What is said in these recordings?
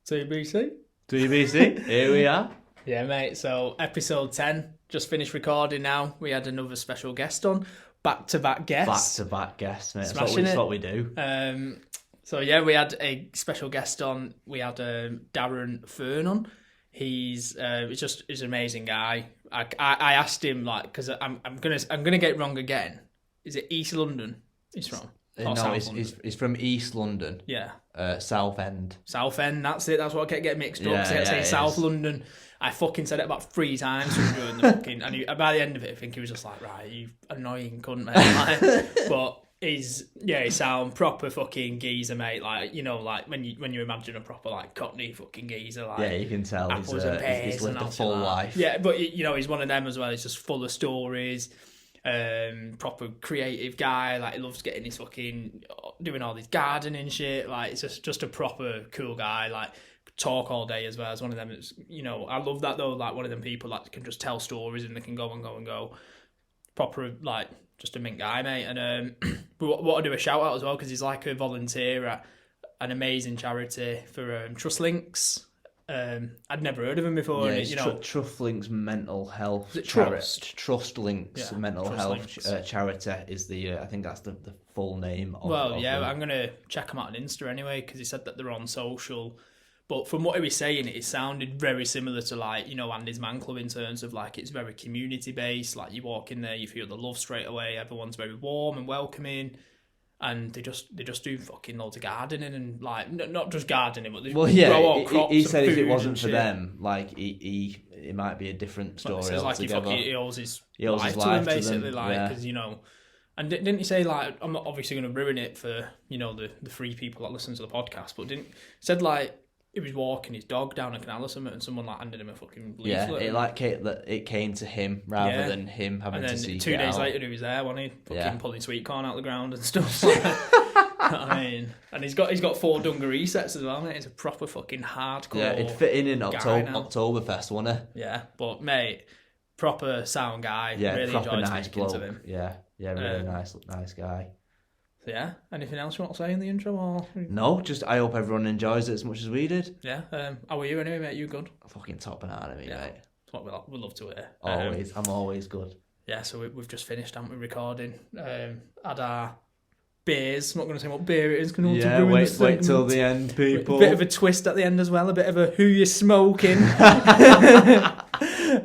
TBC. TBC, here we are. Yeah, mate. So, episode 10, just finished recording now. We had another special guest on. Back-to-back guests. Back-to-back guests, mate. Smashing That's what we do. So, yeah, we had a special guest on. We had Darren Fearn on. He's an amazing guy. I asked him, like, because I'm gonna get it wrong again. Is it East London he's from? No, he's from East London. Yeah. Southend. Southend, that's it. That's what I kept getting mixed up. I kept saying South London. I fucking said it about 3 times during the fucking... And by the end of it, I think he was just like, right, you annoying cunt, mate. But he's sound proper fucking geezer, mate. Like, you know, like when you imagine a proper, like, Cockney fucking geezer, like... Yeah, you can tell he's lived a full life. Yeah, but, you know, he's one of them as well. He's just full of stories. Proper creative guy, like he loves getting his fucking doing all this gardening shit, like it's just a proper cool guy, like talk all day as well. As one of them that's, you know, I love that though, like one of them people that can just tell stories and they can go and go and go. Proper, like, just a mint guy, mate. And we want to do a shout out as well because he's like a volunteer at an amazing charity for Trust Links. I'd never heard of him before. Yeah, and, you know, Trust Links Mental Health Trust? Trust Links Mental Trust Health Links. Charity is the I think that's the full name of I'm gonna check him out on Insta anyway because he said that they're on social. But from what he was saying, it sounded very similar to, like, you know, Andy's Man Club in terms of, like, it's very community based. Like, you walk in there, you feel the love straight away. Everyone's very warm and welcoming. And they just do fucking loads of gardening and, like, not just gardening, but they grow all crops. He said and if it wasn't for shit. them, like it might be a different story. Like, it's altogether. like he owes his life to them, basically, like, because, you know. And didn't he say, like, I'm not obviously going to ruin it for, you know, the 3 people that listen to the podcast, but said, like, he was walking his dog down a canal or something, and someone, like, handed him a fucking leaflet. Yeah, it came to him rather than him having to see. And then 2 days later, he was there, wasn't he? Fucking pulling sweet corn out of the ground and stuff. I mean, and he's got 4 dungaree sets as well, mate. It's a proper fucking hardcore. Yeah, it'd fit in Oktoberfest, wouldn't it? Yeah, but mate, proper sound guy. Yeah, really proper enjoyed nice speaking bloke. to him. Yeah, really nice guy. So yeah, anything else you want to say in the intro? Or... No, just I hope everyone enjoys it as much as we did. Yeah, how are you anyway, mate? You good? Fucking top banana, mate. That's what we'd love to hear. Always, I'm always good. Yeah, so we've just finished, haven't we, recording? Had our beers. I'm not going to say what beer it is. Wait till the end, people. A bit of a twist at the end as well. A bit of a who you smoking.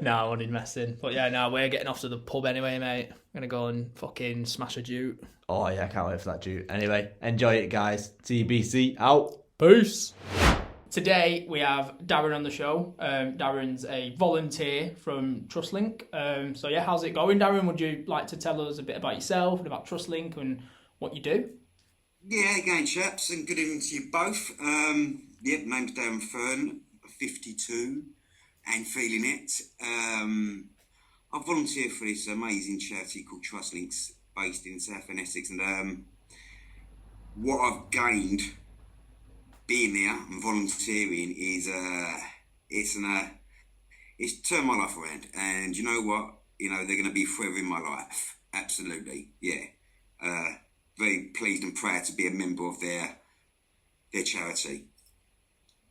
No, I wanted messing. But yeah, no, we're getting off to the pub anyway, mate. I'm going to go and fucking smash a dude. Oh yeah, I can't wait for that dude. Anyway, enjoy it, guys. TBC out. Peace. Today we have Darren on the show. Darren's a volunteer from TrustLink. So yeah, how's it going, Darren? Would you like to tell us a bit about yourself and about TrustLink and what you do? Yeah, again, chaps, and good evening to you both. Name's Darren Fearn, 52, and feeling it. I volunteer for this amazing charity called TrustLinks, based in Southend Essex, and what I've gained being there and volunteering is it's turned my life around. And you know what? You know, they're going to be forever in my life. Absolutely, yeah. Very pleased and proud to be a member of their charity.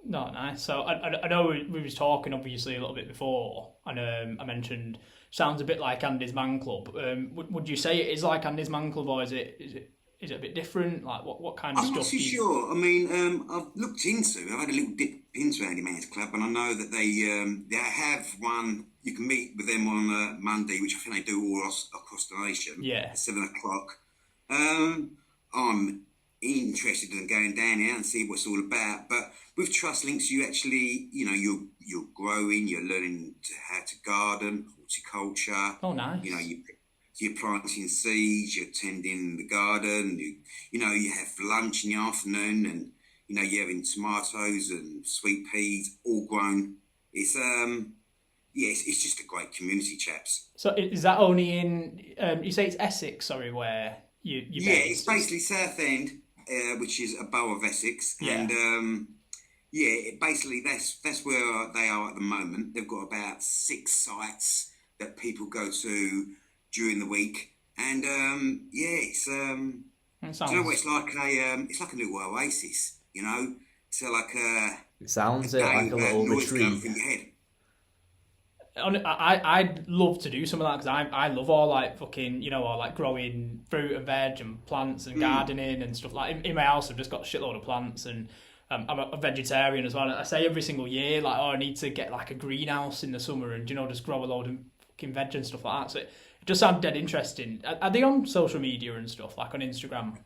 No, nice. So I know we was talking obviously a little bit before, and I mentioned sounds a bit like Andy's Man Club. Would you say it is like Andy's Man Club, or is it a bit different? Like what kind of stuff? I'm not too sure. I mean, I've looked into. I've had a little dip into Andy Man's Club, and I know that they have one. You can meet with them on Monday, which I think they do all across the nation. Yeah. At 7:00. I'm interested in going down here and see what it's all about. But with TrustLinks, you actually, you know, you're growing, you're learning how to garden, horticulture. Oh, nice. You know, you're planting seeds, you're tending the garden. You know, you have lunch in the afternoon, and you know you're having tomatoes and sweet peas, all grown. It's it's just a great community, chaps. So is that only in? You say it's Essex, sorry, where you Yeah, it's basically Southend, which is a borough of Essex, yeah. And basically that's where they are at the moment. They've got about 6 sites that people go to during the week, and it's do you know what it's like? It's like a little oasis, you know. So like It sounds like a little noise going retreat. through your head. I'd love to do some of that because I love all like fucking, you know, all like growing fruit and veg and plants and gardening and stuff. Like in my house, I've just got a shitload of plants, and I'm a vegetarian as well. And I say every single year, like, oh, I need to get like a greenhouse in the summer and, you know, just grow a load of fucking veg and stuff like that. So it just sounds dead interesting. Are they on social media and stuff, like on Instagram?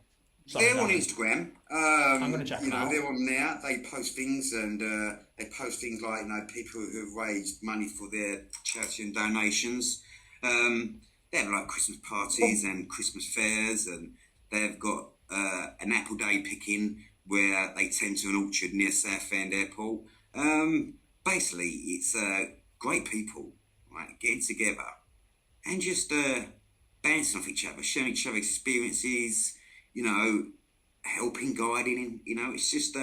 They're on Instagram. I'm going to check them out. They're on there. They post things, and they post things like, you know, people who have raised money for their charity and donations. They have like Christmas parties and Christmas fairs, and they've got an apple day picking where they tend to an orchard near Southend Airport. Basically, it's great people, right, getting together and just bouncing off each other, sharing each other's experiences, you know, helping, guiding, you know, it's just,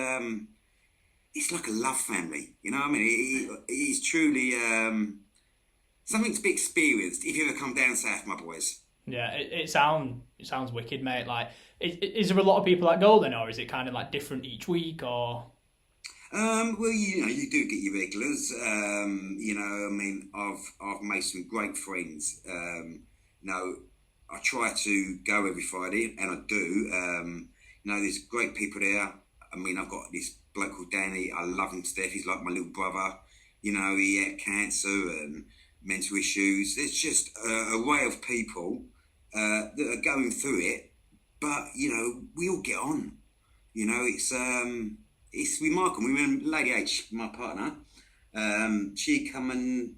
it's like a love family, you know what I mean? It is truly something to be experienced if you ever come down south, my boys. Yeah, it sounds wicked, mate. Like, is there a lot of people that go then, or is it kind of like different each week, or? Well, you know, you do get your regulars. You know, I mean, I've made some great friends. You know, I try to go every Friday, and I do. You know, there's great people there. I mean, I've got this bloke called Danny. I love him to death. He's like my little brother. You know, he had cancer and mental issues. It's just a way of people that are going through it. But, you know, we all get on. You know, it's remarkable. We remember Lady H, my partner. She come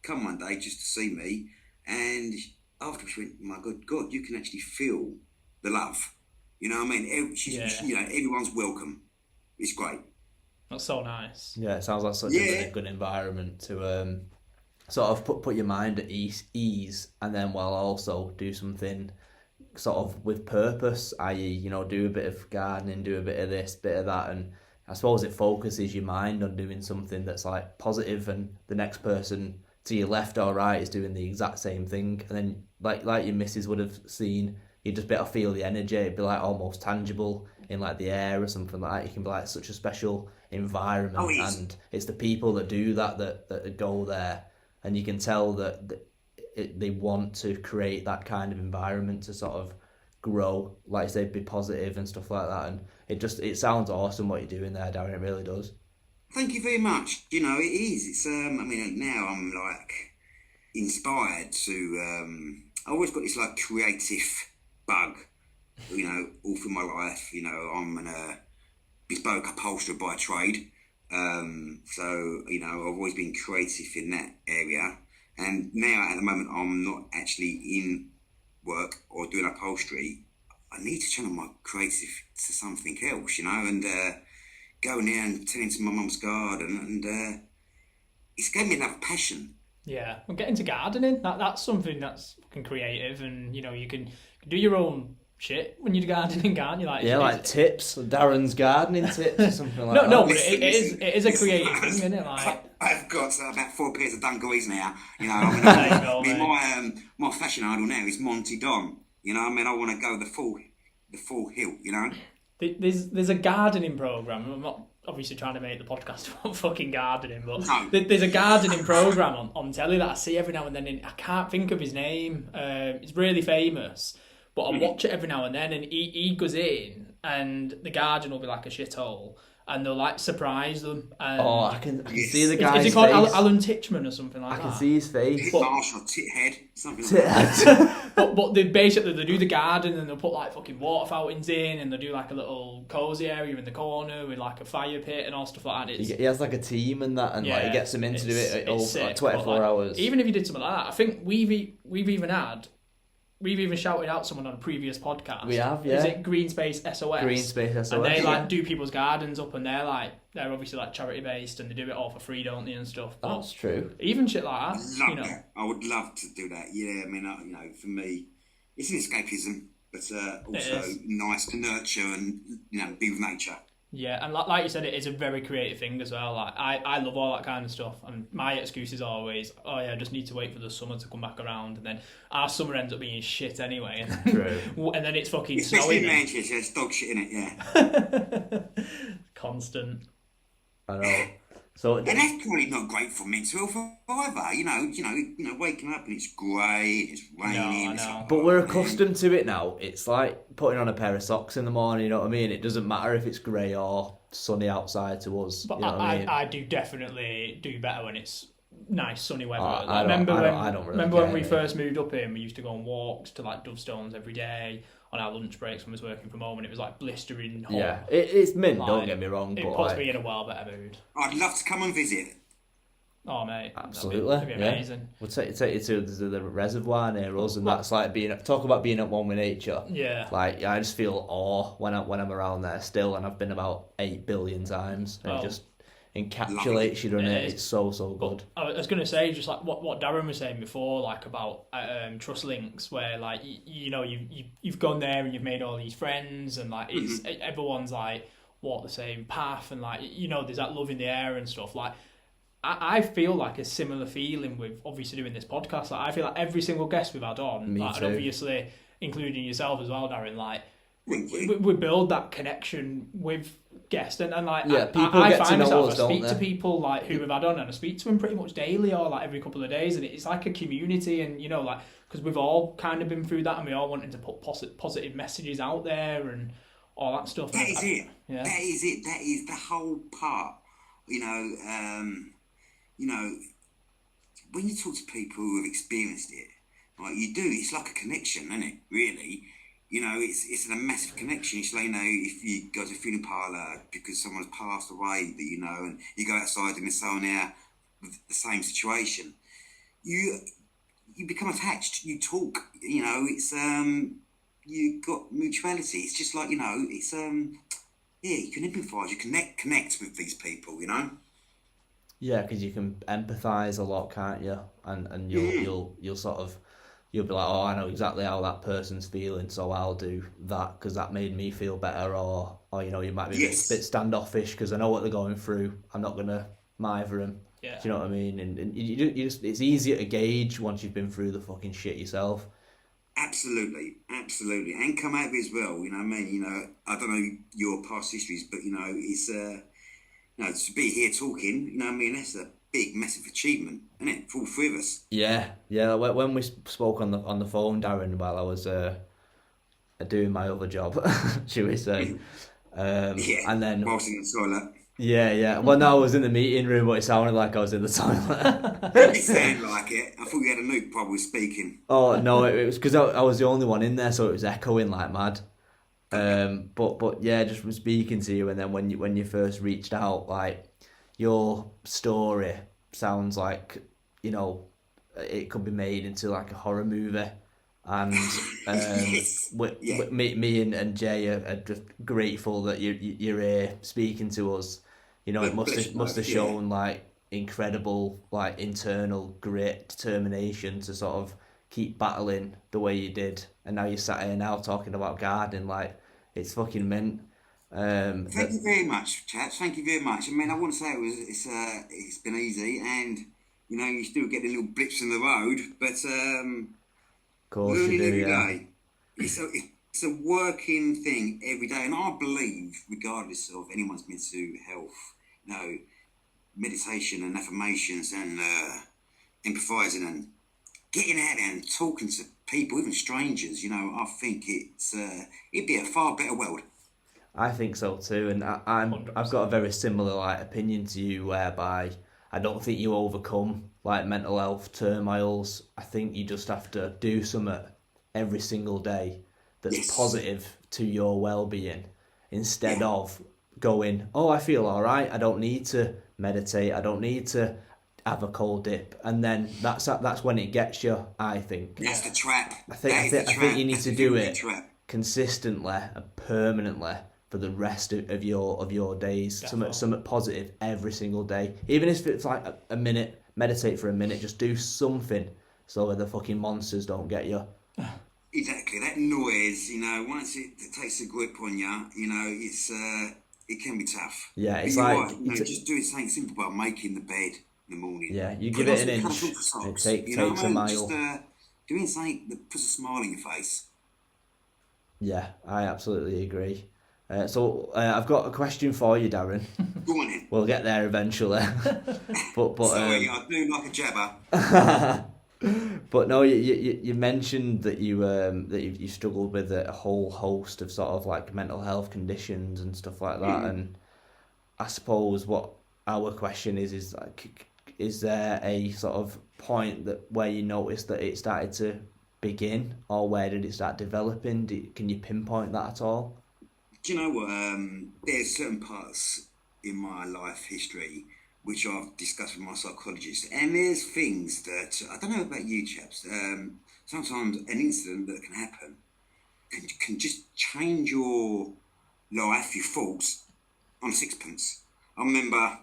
one day just to see me, and after she went, my good God, you can actually feel the love. You know what I mean? You know, everyone's welcome. It's great. That's so nice. Yeah, it sounds like such a good environment to sort of put your mind at ease, and then while also do something sort of with purpose, i.e., you know, do a bit of gardening, do a bit of this, bit of that, and I suppose it focuses your mind on doing something that's like positive, and the next person to your left or right is doing the exact same thing, and then like your missus would have seen, you just better feel the energy. It'd be like almost tangible in like the air or something like that. You can be like such a special environment, and it's the people that do that go there, and you can tell that they want to create that kind of environment to sort of grow, like I say, be positive and stuff like that. And it sounds awesome what you're doing there, Darren. It really does. Thank you very much. You know, it is. It's I mean, now I'm like inspired to. I always got this like creative bug, you know, all through my life. You know, I'm a bespoke upholsterer by trade, so you know, I've always been creative in that area. And now, at the moment, I'm not actually in work or doing upholstery. I need to channel my creative to something else, you know, and going there and tending to my mum's garden, and it's given me another passion. Yeah, I'm getting into gardening. That's something that's fucking creative, and you know, you can do your own shit when you're gardening, can't you? Like, yeah, like tips, Darren's gardening tips or something like that. No, but it is a creative thing, isn't it? Like, I've got about 4 pairs of dungarees now. You know, I mean, my fashion idol now is Monty Don. You know, I mean, I want to go the full hilt. You know, there's a gardening program. I'm not obviously trying to make the podcast about fucking gardening, but no. There's a gardening program on telly that I see every now and then. I can't think of his name. It's really famous, but I watch it every now and then. And he goes in, and the garden will be like a shithole, and they'll like surprise them. And I can see the guy's face. Is he called Alan Titchmarsh or something like that? I can see his face. Titmarsh or Tithead, something like that. But they basically do the garden, and they'll put like fucking water fountains in, and they'll do like a little cozy area in the corner with like a fire pit and all stuff like that. He has like a team and that, and like he gets them in to do it all sick, 24 hours. Even if you did something like that, I think we've even shouted out someone on a previous podcast. We have, yeah. Is it Green Space SOS? Green Space SOS. And they like do people's gardens up, and they're obviously like charity based, and they do it all for free, don't they, and stuff. But that's true. even shit like that, you know. I would love to do that. Yeah, I mean, you know, for me, it's an escapism, but also nice to nurture and, you know, be with nature. Yeah, and like you said, it is a very creative thing as well. Like I love all that kind of stuff, and my excuse is always, oh yeah, I just need to wait for the summer to come back around, and then our summer ends up being shit anyway. True. And then it's fucking especially snowing. in Manchester, it's dog shit in it, yeah. Constant. I know. So And that's probably not great for mental health either. Waking up and it's grey, it's raining. No, I it's know. like, But we're man. accustomed to it now. It's like putting on a pair of socks in the morning, you know what I mean? It doesn't matter if it's grey or sunny outside to us. But you know what I mean? I do definitely do better when it's nice sunny weather. I remember don't really when get we it. first moved up here and we used to go on walks to like Dovestones every day on our lunch breaks when I was working from home, and it was like blistering hot. Yeah, it's mint, Like, don't get me wrong. It but puts like, me in a well better mood. I'd love to come and visit. Oh mate, absolutely, that'd be yeah. amazing. We'll take you to the reservoir near us, and that's like talk about being at one with nature. Yeah. Like I just feel awe when I'm around there still, and I've been about 8 billion times, and it just encapsulates you, doesn't it? It's so good. I was going to say, just like what Darren was saying before, like about trust links, where like you've gone there and you've made all these friends, and like it's everyone's like walk the same path, and like there's that love in the air and stuff. Like I feel like a similar feeling with obviously doing this podcast. Like I feel like every single guest we've had on, Me like, too. and obviously including yourself as well, Darren. Like we build that connection with guests, and like people I get to find know myself us, I don't speak they? to people like who we've had on, and I speak to them pretty much daily or like every couple of days, and it's like a community, and like because we've all kind of been through that, and we all wanted to put positive messages out there and all that stuff. That is it. Yeah. That is it. That is the whole part. When you talk to people who have experienced it, like you do, it's like a connection, isn't it? Really, it's a massive connection. It's like if you go to a funeral parlour because someone's passed away that and you go outside and there's someone there with the same situation, you become attached. You talk. It's you got mutuality. It's just like it's you can empathise. You connect with these people. Yeah, because you can empathise a lot, can't you? And you'll be like, oh, I know exactly how that person's feeling, so I'll do that because that made me feel better. Or you might be a bit standoffish because I know what they're going through. I'm not gonna mither them. Yeah. Do you know what I mean? And you just it's easier to gauge once you've been through the fucking shit yourself. Absolutely, and come out of it as well. You know what I mean? I don't know your past histories, but it's to be here talking. That's a big, massive achievement, isn't it, for all three of us? Yeah. When we spoke on the phone, Darren, while I was doing my other job, should we say? And then whilst in the toilet. Yeah. Well, no, I was in the meeting room, but it sounded like I was in the toilet. It sounded like it. I thought you had a nuke while we were speaking. Oh no, it was because I was the only one in there, so it was echoing like mad. But yeah, just from speaking to you, and then when you first reached out, like your story sounds like it could be made into like a horror movie, and me and Jay are just grateful that you're here speaking to us. It must have shown like incredible like internal grit, determination to sort of keep battling the way you did, and now you're sat here now talking about gardening. Like it's fucking mint. Thank you very much, chaps. Thank you very much. I mean, I wouldn't say it's been easy, and you still get the little blips in the road, but of course you learning do, every yeah. day. It's a working thing every day, and I believe, regardless of anyone's mental health, meditation and affirmations and empathising and getting out there and talking to people, even strangers, I think it'd be a far better world. I think so too, and I've got a very similar like opinion to you, whereby I don't think you overcome like mental health turmoils. I think you just have to do something every single day that's positive to your well-being, instead of going, oh, I feel all right, I don't need to meditate, I don't need to have a cold dip, and then that's when it gets you. I think that's the trap. I think you need to do it consistently and permanently for the rest of your days. Something positive every single day, even if it's like a minute. Meditate for a minute, just do something so that the fucking monsters don't get you. Exactly, that noise, once it takes a grip on you, it can be tough. Yeah, it's just doing something simple about making the bed in the morning. Yeah, you give it an inch, it takes a mile. Just doing something that puts a smile on your face. Yeah, I absolutely agree. So I've got a question for you, Darren. Go on then. We'll get there eventually. but Sorry, I do like a jabber. But no, you mentioned that you struggled with a whole host of sort of like mental health conditions and stuff like that. And I suppose what our question is like, is there a sort of point where you noticed that it started to begin, or where did it start developing? Can you pinpoint that at all? Do you know what? There's certain parts in my life history which I've discussed with my psychologist, and there's things that I don't know about you chaps. Sometimes an incident that can happen can just change your life, your thoughts on sixpence. I remember,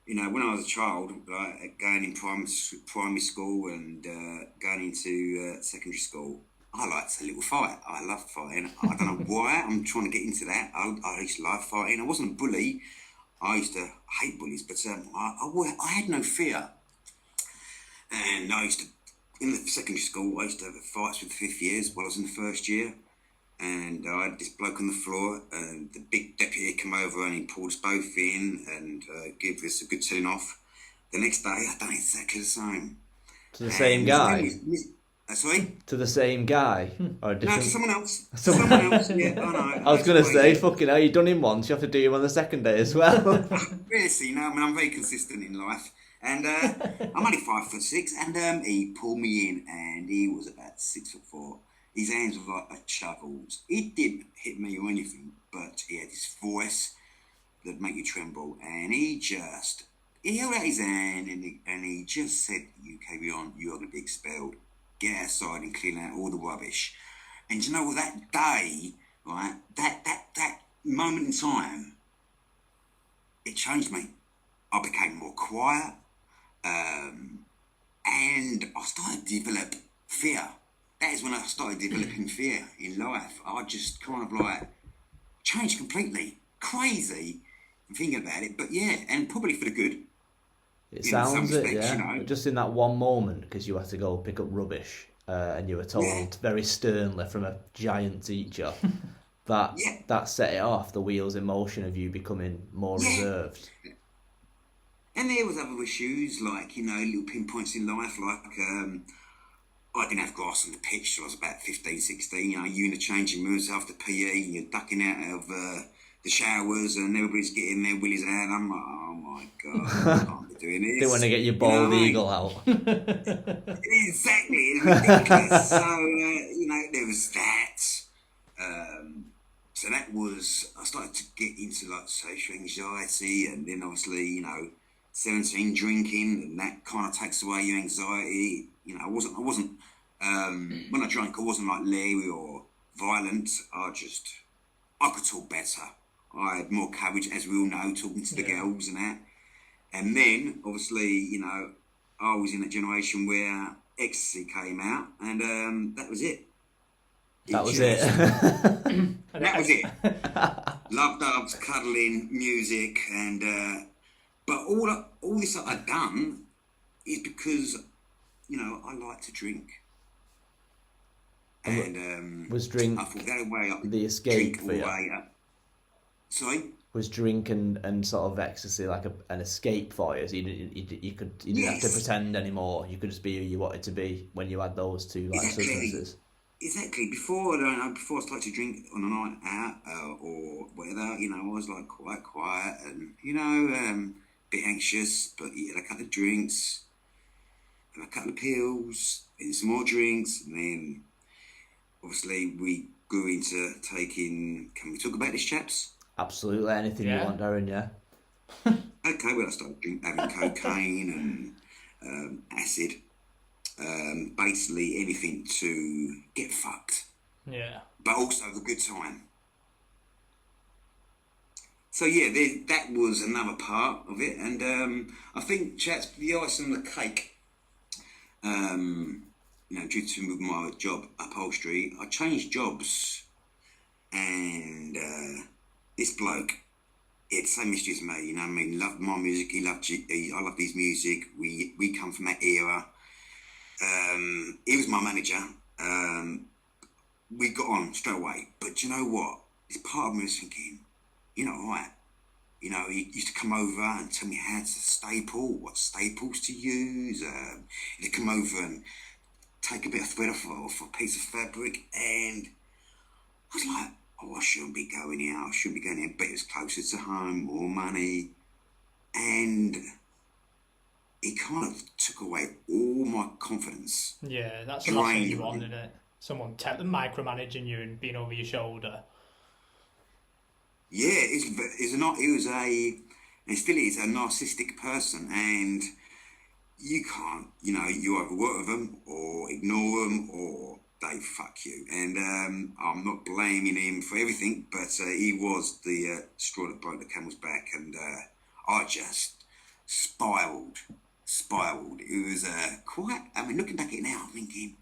when I was a child, like, going in primary school and going into secondary school, I liked a little fight. I love fighting. I don't know why. I'm trying to get into that. I used to love fighting. I wasn't a bully. I used to hate bullies, but I had no fear. And I used to, in the secondary school, I used to have fights with the fifth years while I was in the first year. And I had this bloke on the floor, and the big deputy came over and he pulled us both in and gave us a good telling off. The next day, I done exactly the same. To the same guy? Sorry? To the same guy? Or different... No, to someone else. Someone else, yeah, I know. I was going to say, fucking hell, you've done him once, you have to do him on the second day as well. Really, I'm very consistent in life. And I'm only 5'6", and he pulled me in, and he was about 6'4". His hands were like a shovel's. He didn't hit me or anything, but he had this voice that make you tremble, and he held out his hand, and he just said, "You carry on, you're going to be expelled. Get outside and clean out all the rubbish." And you know what, that day, right, that moment in time, it changed me. I became more quiet, and I started to develop fear. That is when I started developing fear in life. I just kind of like changed completely. Crazy thinking about it, but yeah, and probably for the good. It sounds it, yeah. Just in that one moment, because you had to go pick up rubbish, and you were told very sternly from a giant teacher that set it off, the wheels in motion of you becoming more reserved. And there was other issues, like, little pinpoints in life, like I didn't have grass on the pitch till I was about 15, 16. You in the changing rooms after PE, you're ducking out of the showers, and everybody's getting their willies out. I'm like, oh my God, I can't be doing this. They want to get your bald eagle out. Exactly, it's ridiculous. So, there was that. So that was, I started to get into like social anxiety, and then obviously, 17 drinking, and that kind of takes away your anxiety. I wasn't when I drank, I wasn't like leery or violent. I could talk better. I had more courage, as we all know, talking to the girls and that. And then, obviously, I was in a generation where ecstasy came out, and that was it. That was it. That was it. Love dogs, cuddling, music, and but all this that I'd done is because I like to drink, and was drink I thought that way the escape for you? Sorry. Was drink and sort of ecstasy like an escape for you? So you didn't have to pretend anymore. You could just be who you wanted to be when you had those two substances. Exactly. Before I started to drink on a night out or whatever, I was like quite quiet and a bit anxious. But you had a couple of drinks, and a couple of pills, and some more drinks, and then obviously we grew into taking. Can we talk about this, chaps? Absolutely, anything you want, Darren. Yeah. Okay. Well, I started having cocaine and acid. Basically anything to get fucked. Yeah. But also the good time. So yeah, that was another part of it, and I think, chaps, the icing on the cake. Due to my job upholstery, I changed jobs, and this bloke, he had the same history as me. Loved my music. I loved his music. We come from that era. He was my manager. We got on straight away. But you know what? this part of me was thinking, you know, right, you know, he used to come over and tell me how to staple, what staples to use. He'd come over and take a bit of thread off a piece of fabric, and I was like, oh, I shouldn't be going here, I shouldn't be going here, but it was closer to home, more money, and it kind of took away all my confidence. Yeah, that's the last thing you want, isn't it? Someone micromanaging you and being over your shoulder. Yeah, and still is a narcissistic person, and you can't, you know, you either work with them or ignore them or they fuck you. And I'm not blaming him for everything, but he was the straw that broke the camel's back, and I just spiraled. It was quite, I mean, looking back at it now, I'm thinking,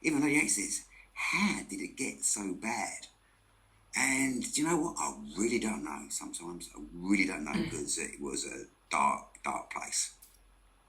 even though he hates this, how did it get so bad? And do you know what? I really don't know sometimes. I really don't know, because it was a dark place.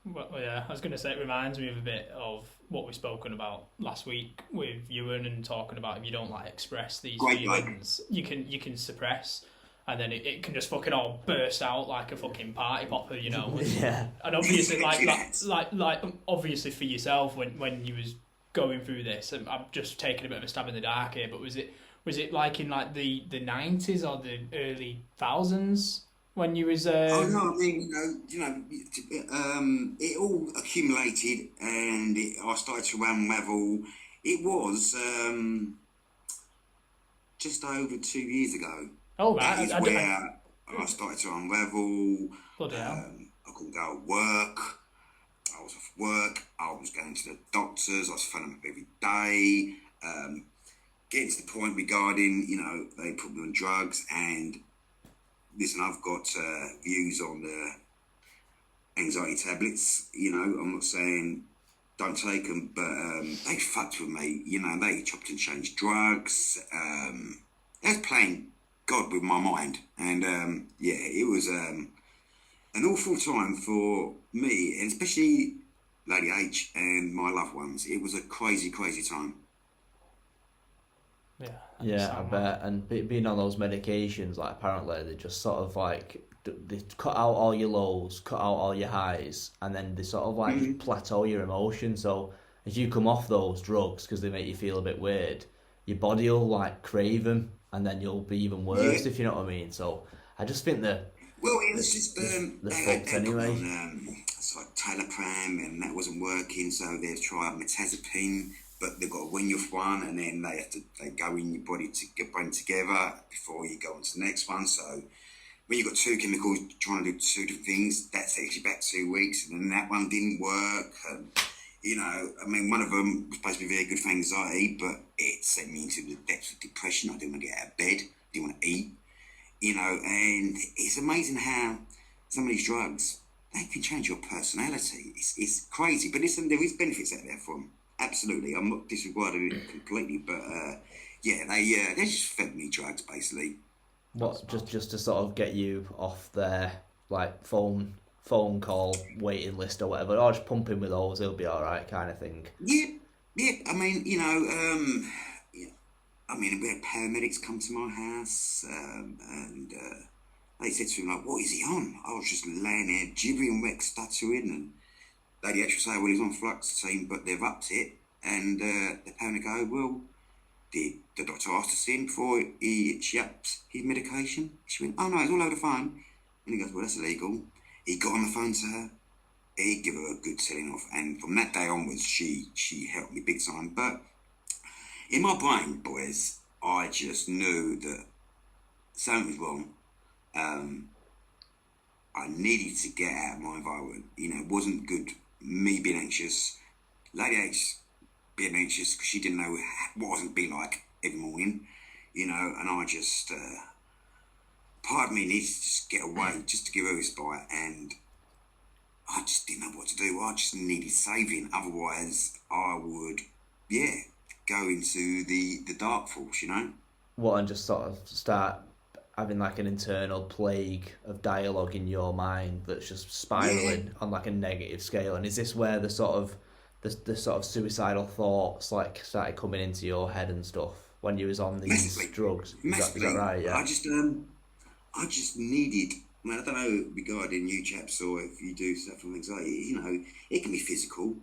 Well, yeah, I was going to say, it reminds me of a bit of what we've spoken about last week with Ewan, and talking about if you don't like express these feelings, you can suppress, and then it can just fucking all burst out like a fucking party popper, you know. Yeah. And obviously, like obviously for yourself, when you was going through this, and I'm just taking a bit of a stab in the dark here, but was it like in like the 90s or the early thousands when you was? Oh no, I mean, it all accumulated, and I started to unravel. It was just over 2 years ago. Oh right, that is where I started to unravel. Bloody hell. I couldn't go to work. I was off work. I was going to the doctors. I was phoning up every day. Getting to the point regarding, you know, they put me on drugs, and listen, I've got views on the anxiety tablets. You know, I'm not saying don't take them, but they fucked with me. You know, they chopped and changed drugs. They was playing God with my mind, and yeah, it was an awful time for me, and especially Lady H and my loved ones. It was a crazy time. Yeah, I bet. And being on those medications, like, apparently they just sort of like, they cut out all your lows, cut out all your highs, and then they sort of like plateau your emotions. So as you come off those drugs, because they make you feel a bit weird, your body will like crave them, and then you'll be even worse, if you know what I mean. So I just think that. Well, it was just they're fucked anyway. It's like Talipram, and that wasn't working, so they've tried metazapine. But they've got to wean you off one, and then they go in your body to get brain together before you go on to the next one. So when you've got two chemicals trying to do two different things, that takes you back 2 weeks, and then that one didn't work. And, you know, I mean, one of them was supposed to be very good for anxiety, but it sent me into the depths of depression. I didn't want to get out of bed, didn't want to eat, you know. And it's amazing how some of these drugs, they can change your personality. It's crazy, but listen, there is benefits out there for them. Absolutely, I'm not disregarding it completely, but yeah, they just fed me drugs basically. What, just to sort of get you off their like phone call waiting list or whatever, or just pump him with those, he'll be all right, kind of thing. Yeah. I mean, you know, I mean, we had paramedics come to my house, and they said to him like, "What is he on?" I was just laying there gibbering, wet, stuttering, and Lady actually say, well, he's on fluoxetine, but they've upped it. And the parent go, well, did the doctor ask to see him before she upped his medication? She went, oh no, it's all over the phone. And he goes, well, that's illegal. He got on the phone to her. He gave her a good telling off. And from that day onwards, she helped me big time. But in my brain, boys, I just knew that something was wrong. I needed to get out of my environment. You know, it wasn't good, me being anxious, Lady H being anxious because she didn't know what I was going to be like every morning, you know, and I just, part of me needed to just get away, just to give her a respite, and I just didn't know what to do. I just needed saving, otherwise I would, go into the dark force, you know. What, and just sort of start having like an internal plague of dialogue in your mind that's just spiraling on like a negative scale? And is this where the sort of suicidal thoughts like started coming into your head and stuff? when you was on these drugs. Is that right? Yeah. I just needed. I mean, I don't know regarding you chaps or if you do stuff from anxiety. You know, it can be physical.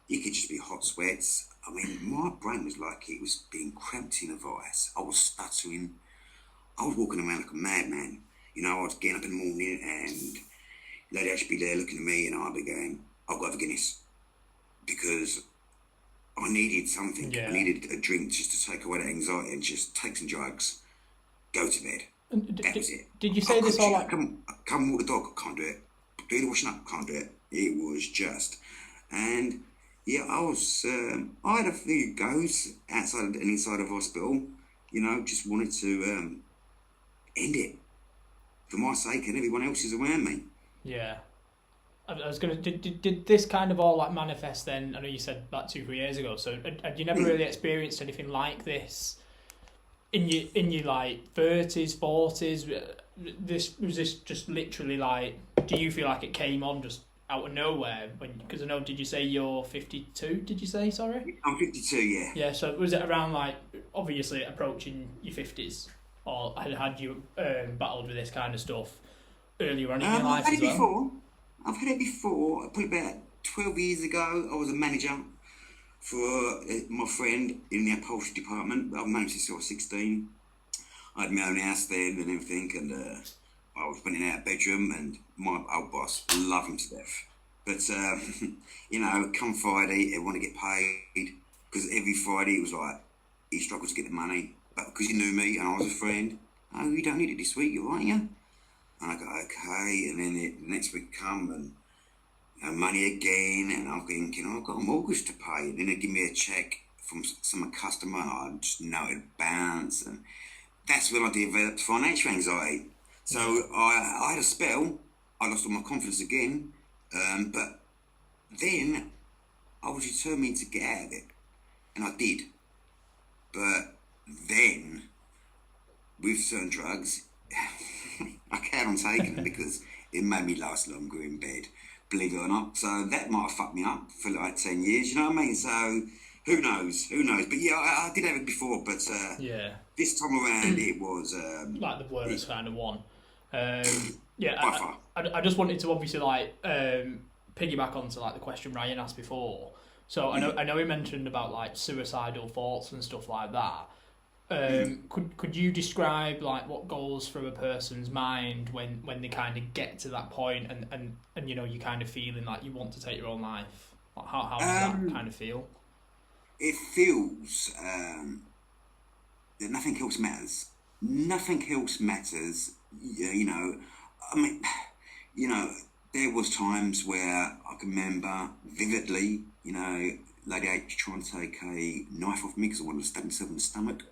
It could just be hot sweats. I mean, my brain was like it was being cramped in a vice. I was stuttering. I was walking around like a madman. You know, I was getting up in the morning and they'd actually be there looking at me and I'd be going, I've got to have a Guinness. Because I needed something. Yeah. I needed a drink just to take away that anxiety and just take some drugs, go to bed. That was it. Did you say this all like... Come walk the dog, can't do it. Do the washing up, can't do it. It was just... And yeah, I had a few goes outside and inside of hospital, you know, just wanted to end it for my sake and everyone else's around me. Yeah. I was going to... Did this kind of all like manifest then? I know you said about 2-3 years ago, so had you never really experienced anything like this in your like 30s, 40s? Was this just literally like... Do you feel like it came on just out of nowhere? Because I know, did you say you're 52? Did you say, sorry? I'm 52, yeah. Yeah, so was it around like, obviously approaching your 50s? Or had you battled with this kind of stuff earlier on in your life as well? I've had it before. Probably about 12 years ago, I was a manager for my friend in the upholstery department. I've managed since I was 16. I had my own house then and everything, and I was renting out a bedroom, and my old boss loved him to death. But, you know, come Friday, everyone to get paid, because every Friday it was like, he struggled to get the money, but because he knew me and I was a friend, oh, you don't need it this week, aren't you? And I go, okay, and then the next week come and money again, and I'm thinking, I've got a mortgage to pay, and then they give me a cheque from some customer, and I just know it'd bounce, and that's when I developed financial anxiety. So I had a spell, I lost all my confidence again, but then I was determined to get out of it, and I did. But then, with certain drugs, I carried on taking them because it made me last longer in bed, believe it or not. So that might have fucked me up for like 10 years, you know what I mean? So who knows? But yeah, I did have it before, but this time around it was... like the worst kind of one. I just wanted to obviously like piggyback onto like the question Ryan asked before. So I know he mentioned about like suicidal thoughts and stuff like that. Could you describe like what goes through a person's mind when they kind of get to that point and you know you're kind of feeling like you want to take your own life? Like how does that kind of feel? It feels that nothing else matters. Nothing else matters. You know, I mean, you know, there was times where I can remember vividly, you know, Lady H trying to take a knife off me because I wanted to stab myself in the stomach.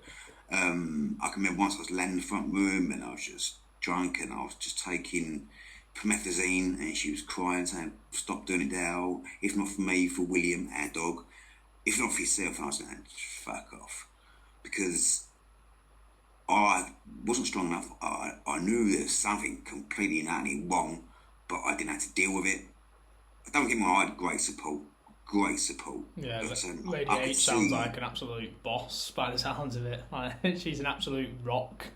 I can remember once I was laying in the front room and I was just drunk and I was just taking promethazine and she was crying saying, stop doing it, Dale. If not for me, for William, our dog. If not for yourself. And I was going, fuck off. Because I wasn't strong enough. I knew there was something completely and utterly wrong, but I didn't have to deal with it. Don't get me wrong, I had great support. Yeah, but, Lady H sounds like an absolute boss by the sounds of it. Like, she's an absolute rock.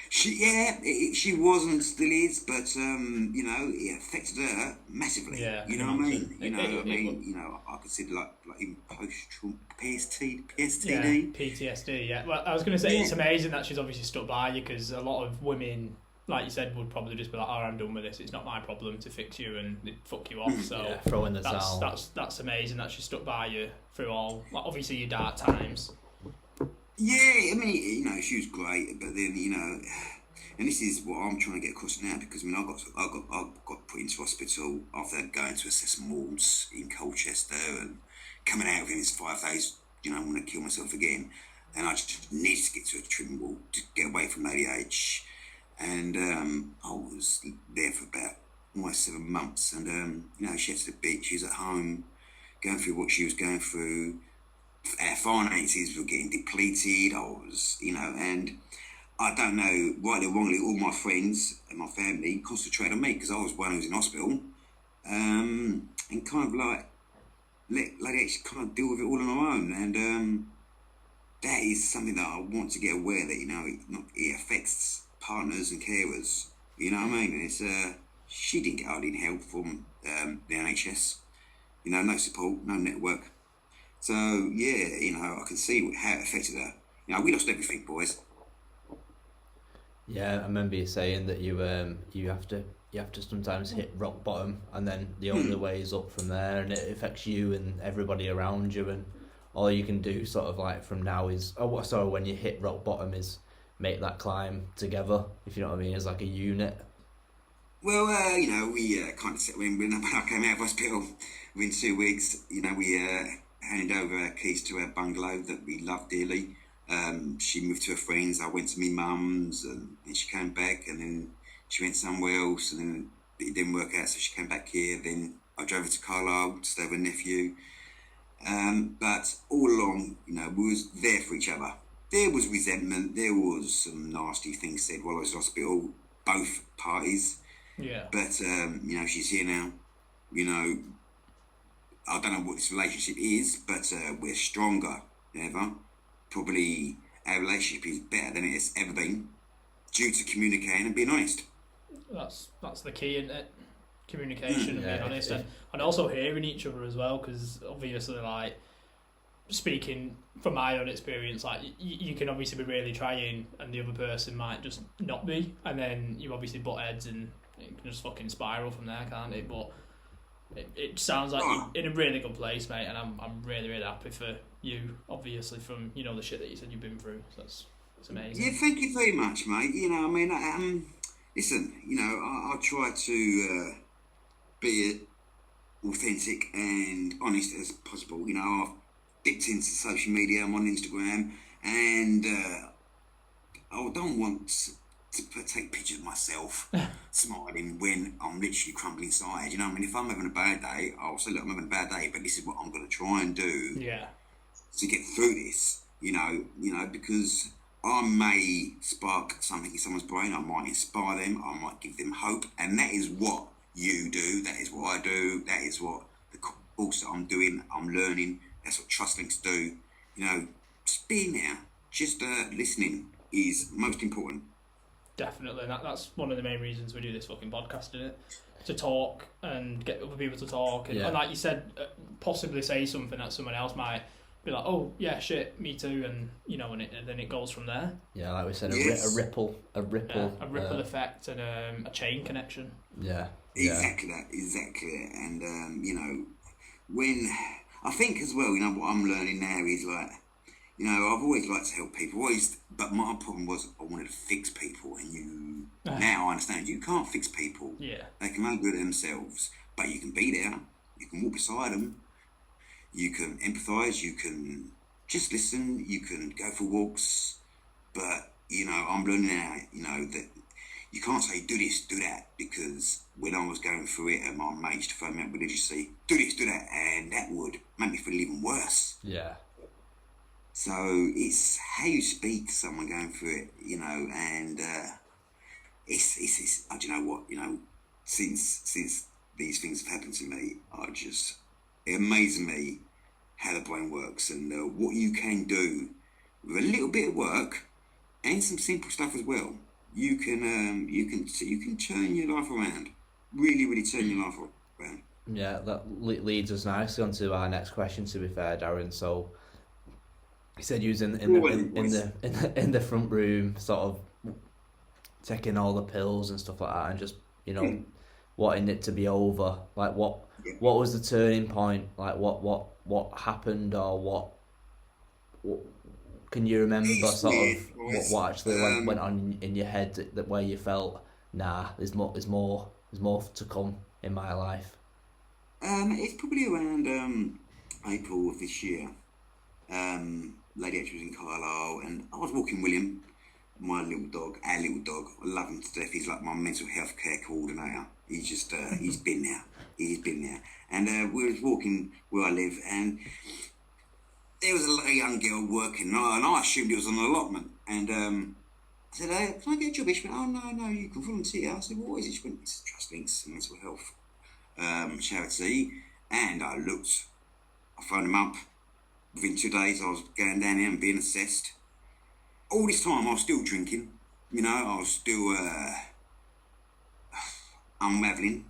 She was and still is, but you know, it affected her massively. Yeah, you know what I mean. You know, I consider like even PTSD. Yeah, PTSD. Yeah. Well, I was going to say it's amazing that she's obviously stuck by you because a lot of women, like you said, would probably just be like, "Oh, I'm done with this. It's not my problem to fix you," and they'd fuck you off. So throw in the towel. That's amazing that she stuck by you through all, like, obviously your dark times. Yeah, I mean, you know, she was great, but then, you know, and this is what I'm trying to get across now because I mean, I got put into hospital after going to assessment wards in Colchester and coming out within 5 days. You know, I want to kill myself again, and I just needed to get to a treatment ward to get away from Lady H. And I was there for about almost 7 months, and you know, she had to the beach. She was at home, going through what she was going through. Our finances were getting depleted. I was, you know, and I don't know, rightly or wrongly, all my friends and my family concentrated on me because I was one who was in hospital, and kind of like let Lady H kind of deal with it all on her own. And that is something that I want to get aware that, you know, it affects partners and carers. You know what I mean? And it's she didn't get any help from the NHS. You know, no support, no network. So yeah, you know, I can see how it affected her. You know, we lost everything, boys. Yeah, I remember you saying that you have to sometimes hit rock bottom, and then the only way is up from there, and it affects you and everybody around you, and all you can do sort of like from now is when you hit rock bottom is make that climb together, if you know what I mean, as like a unit. Well, you know, we kind of when I came out of hospital within 2 weeks, you know, we handed over our keys to our bungalow that we loved dearly. She moved to her friends. I went to my mum's, and then she came back, and then she went somewhere else, and then it didn't work out, so she came back here. Then I drove her to Carlisle to stay with her nephew. But all along, you know, we was there for each other. There was resentment. There was some nasty things said while I was in hospital, both parties. Yeah. But you know, she's here now. You know, I don't know what this relationship is, but we're stronger than ever. Probably our relationship is better than it has ever been, due to communicating and being honest. That's the key, isn't it? Communication and being honest, and also hearing each other as well, because obviously, like, speaking from my own experience, like, you can obviously be really trying and the other person might just not be, and then you obviously butt heads and it can just fucking spiral from there, can't it? But it sounds like you're in a really good place, mate, and I'm really, really happy for you, obviously, from, you know, the shit that you said you've been through. So it's amazing. Yeah, thank you very much, mate. You know, I mean, listen, you know, I try to be authentic and honest as possible. You know, I've dipped into social media. I'm on Instagram, and I don't want to take pictures of myself smiling when I'm literally crumbling inside. You know, I mean, if I'm having a bad day, I'll say, look, I'm having a bad day, but this is what I'm going to try and do to get through this. You know, because I may spark something in someone's brain. I might inspire them. I might give them hope, and that is what you do. That is what I do. That is what the course that I'm doing. I'm learning. That's what Trust Links do. You know, just being there, just listening is most important. Definitely, that's one of the main reasons we do this fucking podcast, isn't it? To talk and get other people to talk, and like you said, possibly say something that someone else might be like, oh yeah, shit, me too, and you know, and then it goes from there. Yeah, like we said, yes. a ripple effect and a chain connection. Yeah, exactly that, exactly. And you know, when I think as well, you know, what I'm learning now is like, you know, I've always liked to help people, but my problem was I wanted to fix people, and now I understand you can't fix people. Yeah, they can only do it themselves, but you can be there, you can walk beside them, you can empathise, you can just listen, you can go for walks, but you know, I'm learning now, you know, that you can't say do this, do that, because when I was going through it and my mate used to phone me up religiously, do this, do that, and that would make me feel even worse. Yeah. So it's how you speak to someone going through it, you know, and it's do you know what, you know, since these things have happened to me, it amazes me how the brain works and what you can do with a little bit of work and some simple stuff as well. You can turn your life around, really turn your life around. Yeah, that leads us nicely on to our next question. To be fair, Darren, so. He said you was in the front room, sort of taking all the pills and stuff like that, and just, you know, wanting it to be over. Like, what was the turning point? Like, what happened, or what can you remember? Sort of what actually went on in your head that where you felt, nah, there's more to come in my life. It's probably around April of this year. Lady H was in Carlisle, and I was walking William, my little dog, our little dog. I love him to death. He's like my mental health care coordinator. He's just, he's been there. And we was walking where I live, and there was a young girl working, and I assumed it was an allotment. And I said, can I get a job? She went, oh, no, you can volunteer. I said, well, what is it? She went, it's Trust Links Mental Health charity. And I looked, I phoned him up. within 2 days, I was going down there and being assessed. All this time, I was still drinking. You know, I was still unravelling,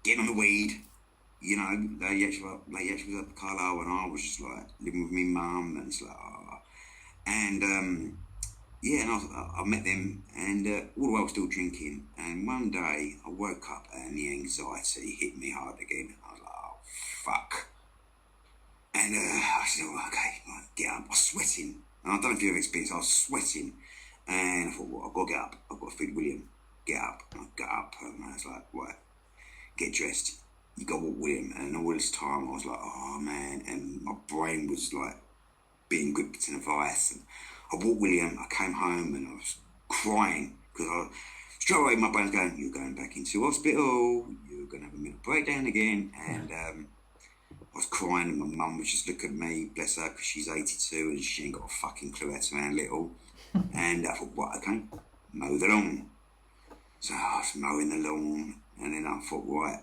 getting on the weed. You know, they actually was at Carlisle and I was just like living with me mum and it's like, and yeah, and I met them and all the while I was still drinking. And one day I woke up and the anxiety hit me hard again. I was like, oh, fuck. And I said, oh, okay, right, get up. I was sweating. And I don't know if you've ever experienced, I was sweating. And I thought, well, I've got to get up. I've got to feed William. Get up. And I got up and I was like, right, get dressed. You got to walk William. And all this time I was like, oh man. And my brain was like being gripped in a vice. And I walked William. I came home and I was crying because straight away my brain's going, you're going back into hospital. You're going to have a mental breakdown again. And I was crying and my mum was just looking at me, bless her, because she's 82 and she ain't got a fucking clue how to handle it all. And I thought, what, okay, mow the lawn. So I was mowing the lawn and then I thought, right,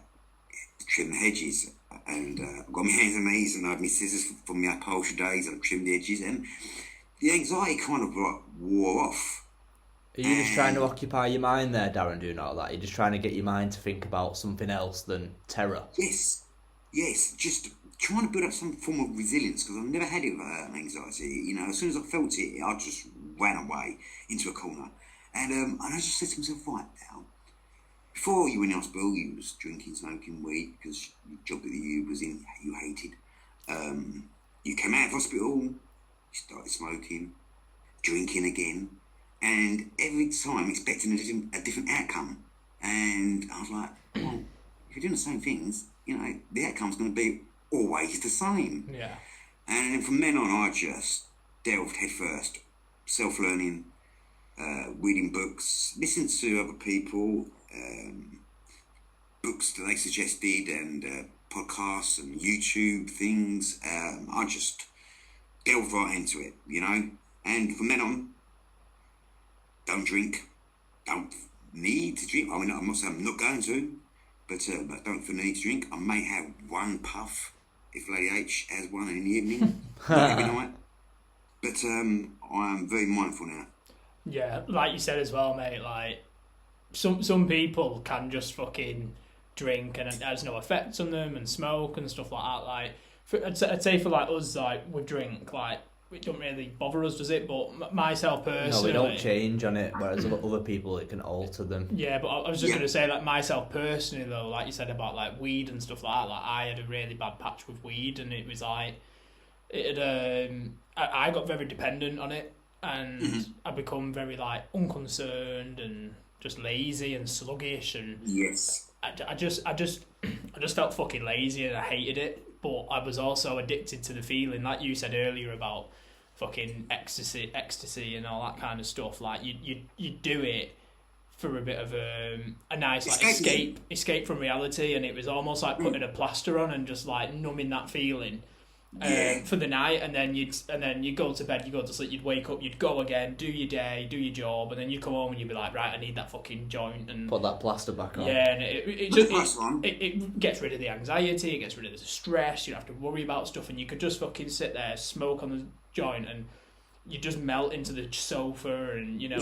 trim the hedges. And I got my hands and knees and I had my scissors from my upholstery days and I trimmed the edges and the anxiety kind of like wore off. Are you just trying to occupy your mind there, Darren, doing all that? You're just trying to get your mind to think about something else than terror? Yes, just trying to build up some form of resilience because I've never had it with anxiety. You know, as soon as I felt it, I just ran away into a corner. And I just said to myself, right now, before you went in hospital, you was drinking, smoking weed because the job that you was in, you hated. You came out of hospital, you started smoking, drinking again, and every time expecting a different outcome. And I was like, well, if you're doing the same things, you know, the outcome's going to be always the same. Yeah. And from then on, I just delved headfirst, self-learning, reading books, listening to other people, books that they suggested, and podcasts and YouTube things. I just delved right into it, you know. And from then on, don't drink, don't need to drink. I mean, I'm not saying I'm not going to, but don't feel the need to drink. I may have one puff if Lady H has one in the evening, not every night. But I am very mindful now. Yeah, like you said as well, mate, like some people can just fucking drink and it has no effect on them and smoke and stuff like that. Like, I'd say for like us, like with drink, like it don't really bother us, does it? But myself personally, no, we don't change on it. Whereas other people, it can alter them. Yeah, but I was just gonna say, like myself personally, though, like you said about like weed and stuff like that. Like I had a really bad patch with weed, and it was like I got very dependent on it, and I become very like unconcerned and just lazy and sluggish, and yes, I just felt fucking lazy and I hated it. But I was also addicted to the feeling, like you said earlier about fucking ecstasy and all that kind of stuff. Like you do it for a bit of a nice like escape from reality, and it was almost like putting a plaster on and just like numbing that feeling for the night, and then you go to bed, you go to sleep, you'd wake up, you'd go again, do your day, do your job, and then you come home and you'd be like, right, I need that fucking joint and put that plaster back on. Yeah, and it gets rid of the anxiety, it gets rid of the stress, you don't have to worry about stuff, and you could just fucking sit there, smoke on the joint, and you just melt into the sofa and, you know,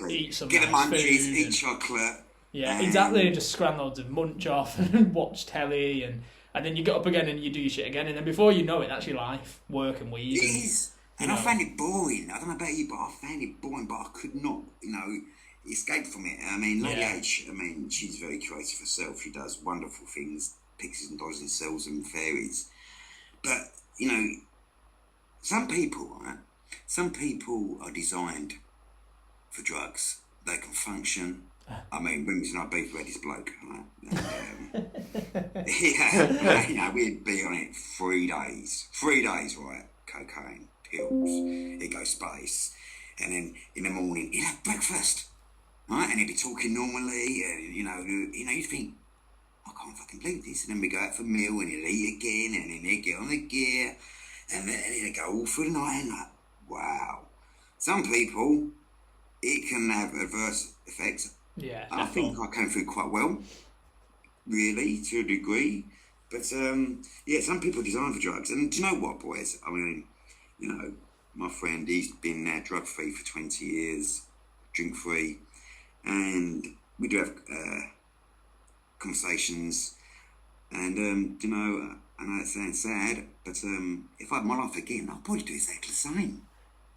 eat some get nice munchies, food eat chocolate. Yeah, exactly. Just scram loads of munch off and watch telly, and then you get up again and you do your shit again, and then before you know it, that's your life, work and weed. It is. And I found it boring. I don't know about you, but I found it boring, but I could not, you know, escape from it. I mean, Lady H, I mean, she's very creative herself. She does wonderful things, pixies and dolls and cells and fairies. But, you know, some people, right? Some people are designed for drugs. They can function. I mean, women's not beef with this bloke, right? And, yeah, you know, we'd be on it 3 days. 3 days, right? Cocaine, pills, he'd go space. And then in the morning, he'd have breakfast, right? And he'd be talking normally, and, you know, you'd think, I can't fucking believe this. And then we go out for a meal, and he'd eat again, and then he'd get on the gear, and then he'd go all through the night, and like, wow. Some people, it can have adverse effects. Yeah, I think I came through quite well, really, to a degree. But yeah, some people design for drugs, and do you know what, boys? I mean, you know, my friend, he's been now drug free for 20 years, drink free, and we do have conversations. And you know, I know it sounds sad, but if I had my life again, I'd probably do exactly the same.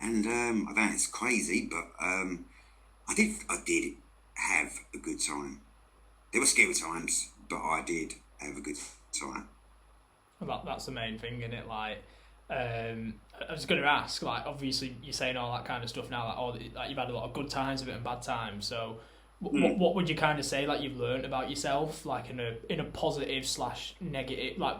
And I know it's crazy, but I did have a good time. There were scary times, but I did have a good time. That's the main thing, isn't it? Like, I was going to ask, like, obviously you're saying all that kind of stuff now, like you've had a lot of good times of it and bad times. So, what would you kind of say, like, you've learned about yourself, like in a positive / negative, like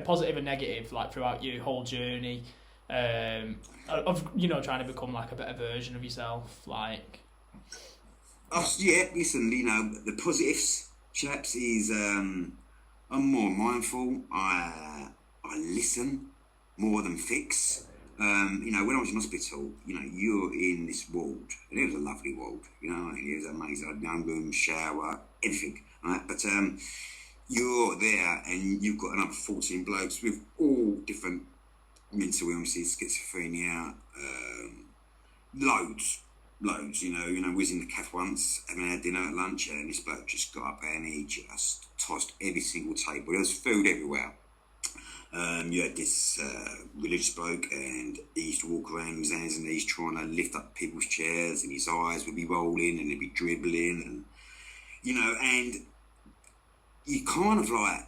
positive and negative, like throughout your whole journey, of trying to become like a better version of yourself, like. Yeah, listen, you know, the positives, chaps, is I'm more mindful. I listen more than fix. You know, when I was in hospital, you know, you're in this ward, and it was a lovely ward, you know, it was amazing. I had no room, shower, everything, right? But you're there, and you've got another 14 blokes with all different mental illnesses, schizophrenia, loads, you know, we was in the cafe once, having had dinner at lunch, and this bloke just got up and he just tossed every single table. There was food everywhere. You had this religious bloke, and he used to walk around with his hands and knees trying to lift up people's chairs, and his eyes would be rolling and he'd be dribbling, and you know, and you kind of like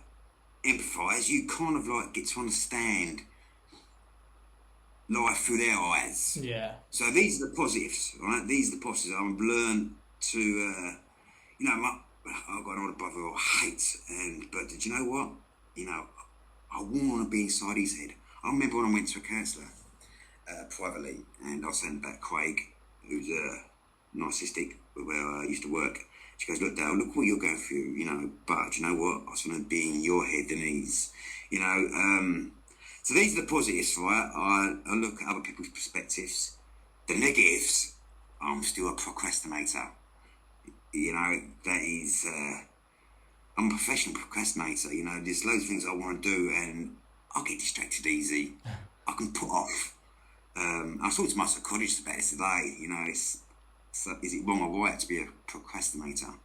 empathise, you kind of like get to understand life through their eyes. Yeah. So these are the positives, right? These are the positives. I've learned to, you know, I've got an older brother who I hate, but did you know what? You know, I want to be inside his head. I remember when I went to a counsellor privately, and I was saying about Craig, who's narcissistic, where I used to work. She goes, look, Dale, look what you're going through, you know, but you know what? I just want to be in your head than his, you know. So these are the positives, right? I look at other people's perspectives. The negatives, I'm still a procrastinator. You know, that is, I'm a professional procrastinator. You know, there's loads of things I want to do, and I get distracted easy. I can put off. I was talking to my psychologist about this today. You know, is it wrong or right to be a procrastinator?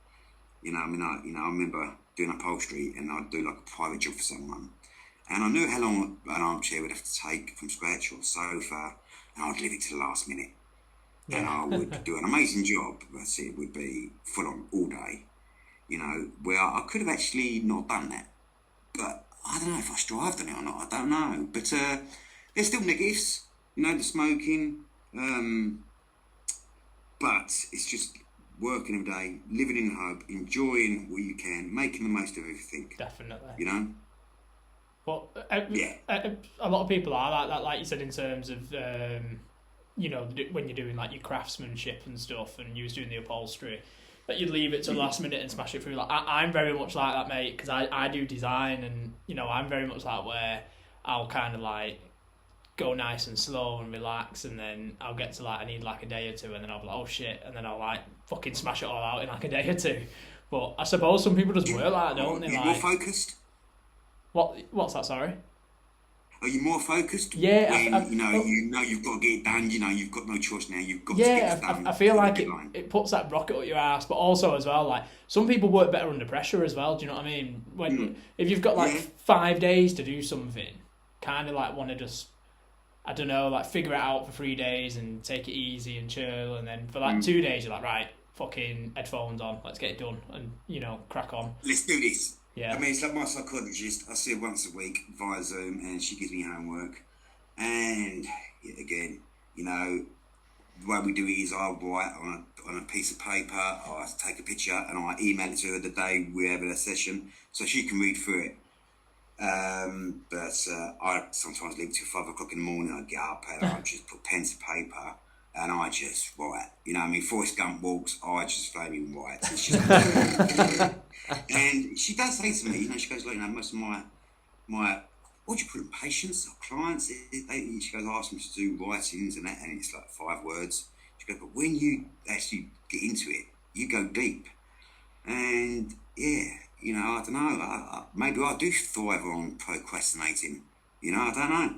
You know, I mean, I remember doing upholstery, and I'd do like a private job for someone. And I knew how long an armchair would have to take from scratch, or a sofa, and I'd leave it to the last minute. Yeah. And I would do an amazing job, but it would be full on all day, you know, where I could have actually not done that. But I don't know if I strived on it or not, I don't know. But there's still negatives, you know, the smoking, but it's just working every day, living in hope, enjoying what you can, making the most of everything. Definitely. You know? Well, a lot of people are like that, like you said, in terms of, you know, when you're doing like your craftsmanship and stuff, and you was doing the upholstery, that you'd leave it to the last minute and smash it through. Like I'm very much like that, mate, because I do design, and you know, I'm very much like where I'll kind of like go nice and slow and relax, and then I'll get to like I need like a day or two, and then I'll be like, oh shit, and then I'll like fucking smash it all out in like a day or two. But I suppose some people just work like that, don't they? You're like more focused. What's that? Sorry. Are you more focused? Yeah, when, you know you've got to get it done. You know you've got no choice now. You've got to get it done. I feel like it puts that rocket up your ass, but also as well, like some people work better under pressure as well. Do you know what I mean? When if you've got like 5 days to do something, kind of like want to just, I don't know, like figure it out for 3 days and take it easy and chill, and then for like 2 days you're like, right, fucking headphones on, let's get it done, and you know, crack on. Let's do this. Yeah. I mean, it's like my psychologist. I see her once a week via Zoom, and she gives me homework. And again, you know, the way we do it is I write on a piece of paper, I take a picture, and I email it to her the day we have a session, so she can read through it. But I sometimes leave it till 5 o'clock in the morning. I get up and I just put pen to paper, and I just write. You know, I mean, Forrest Gump walks, I just flaming write. It's just and she does say to me, you know, she goes, like, you know, most of my what do you put in, patients or clients? She goes, I ask them to do writings and that, and it's like 5 words. She goes, but when you actually get into it, you go deep. And yeah, you know, I don't know. maybe I do thrive on procrastinating. You know, I don't know.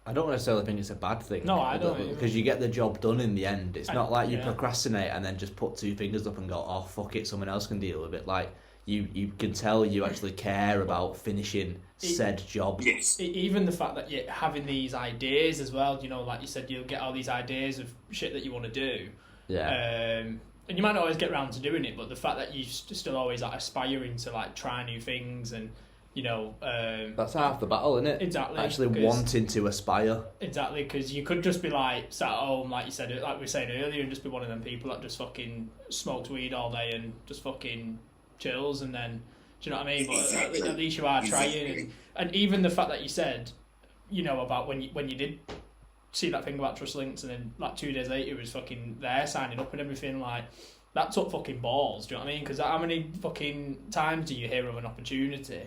I don't necessarily think it's a bad thing. No, I don't. Because you get the job done in the end. It's not like you yeah. procrastinate and then just put two fingers up and go, oh, fuck it, someone else can deal with it. Like, you can tell you actually care about finishing said job. Yes. Even the fact that you're having these ideas as well, you know, like you said, you'll get all these ideas of shit that you want to do. Yeah. And you might not always get around to doing it, but the fact that you're still always like aspiring to like try new things and, you know... that's half the battle, isn't it? Exactly. Actually wanting to aspire. Exactly, because you could just be like sat at home, like you said, like we were saying earlier, and just be one of them people that just fucking smokes weed all day and just fucking chills, and then, do you know what I mean? But Exactly. at least you are trying, Exactly. and even the fact that you said, you know, about when you did see that thing about Trust Links, and then like 2 days later he was fucking there signing up and everything, like that took fucking balls. Do you know what I mean? Because how many fucking times do you hear of an opportunity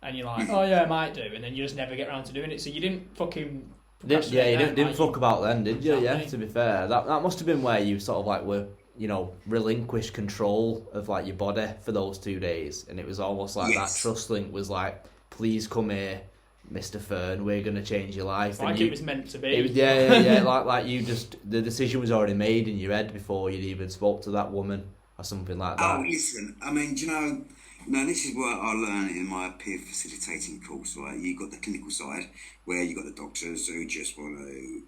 and you're like, oh yeah, I might do, and then you just never get around to doing it? So you didn't fucking You didn't fuck about then, did you? Exactly. Yeah, to be fair. That must have been where you sort of like were, you know, relinquished control of like your body for those 2 days, and it was almost like Yes. that trust link was like, please come here, Mr. Fearn, we're gonna change your life. It's like it was meant to be. It was, yeah. like you just, the decision was already made in your head before you'd even spoke to that woman or something like that. Oh, listen, I mean, do you know, this is what I learned in my peer facilitating course, right? You got the clinical side where you got the doctors who just want to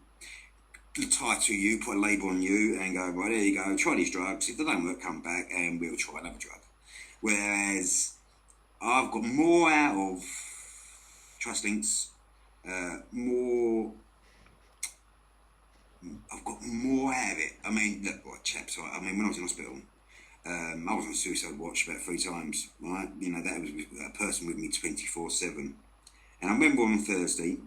tie to you, put a label on you and go, right, there you go, try these drugs. If they don't work, come back and we'll try another drug. Whereas I've got more out of Trust Links, I've got more out of it. I mean, look, chaps, right? I mean, when I was in hospital, I was on suicide watch about 3 times, right? You know, that was a person with me 24/7. And I remember on Thursday,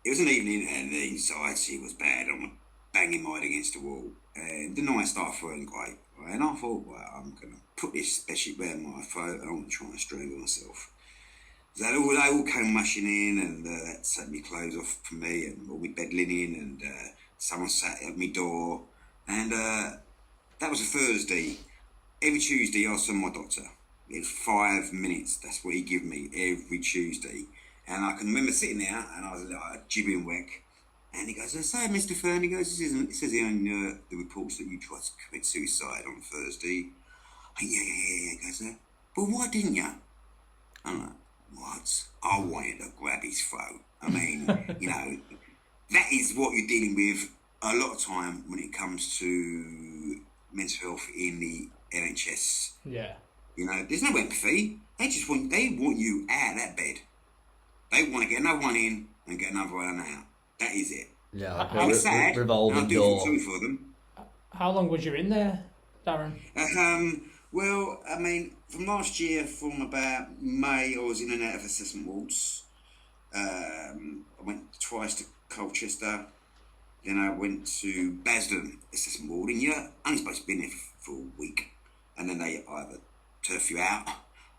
it was an evening and the anxiety was bad. I'm banging my head against the wall. And the night started feeling great, right? And I thought, well, I'm going to put this bedsheet round my throat and I'm going to try and strangle myself. So they all came rushing in and took me clothes off for me and all my bed linen, and someone sat at my door. And that was a Thursday. Every Tuesday I saw my doctor. It was 5 minutes. That's what he gave me every Tuesday. And I can remember sitting there and I was like jibbing whack. And he goes, "So, Mr. Fearn," he goes, "it says here on the reports that you tried to commit suicide on Thursday." Yeah. He goes, "But why didn't you?" I'm like, "What?" I wanted to grab his throat. I mean, you know, that is what you're dealing with a lot of time when it comes to mental health in the NHS. Yeah. You know, there's no empathy. They want you out of that bed. They want to get another one in and get another one out. That is it. Yeah, like It's sad. revolving and I do door. feel sorry for them. How long was you in there, Darren? Well, I mean, from last year, from about May, I was in and out of assessment wards. I went twice to Colchester. Then I went to Basden assessment ward, and you're only supposed to be in there for a week. And then they either turf you out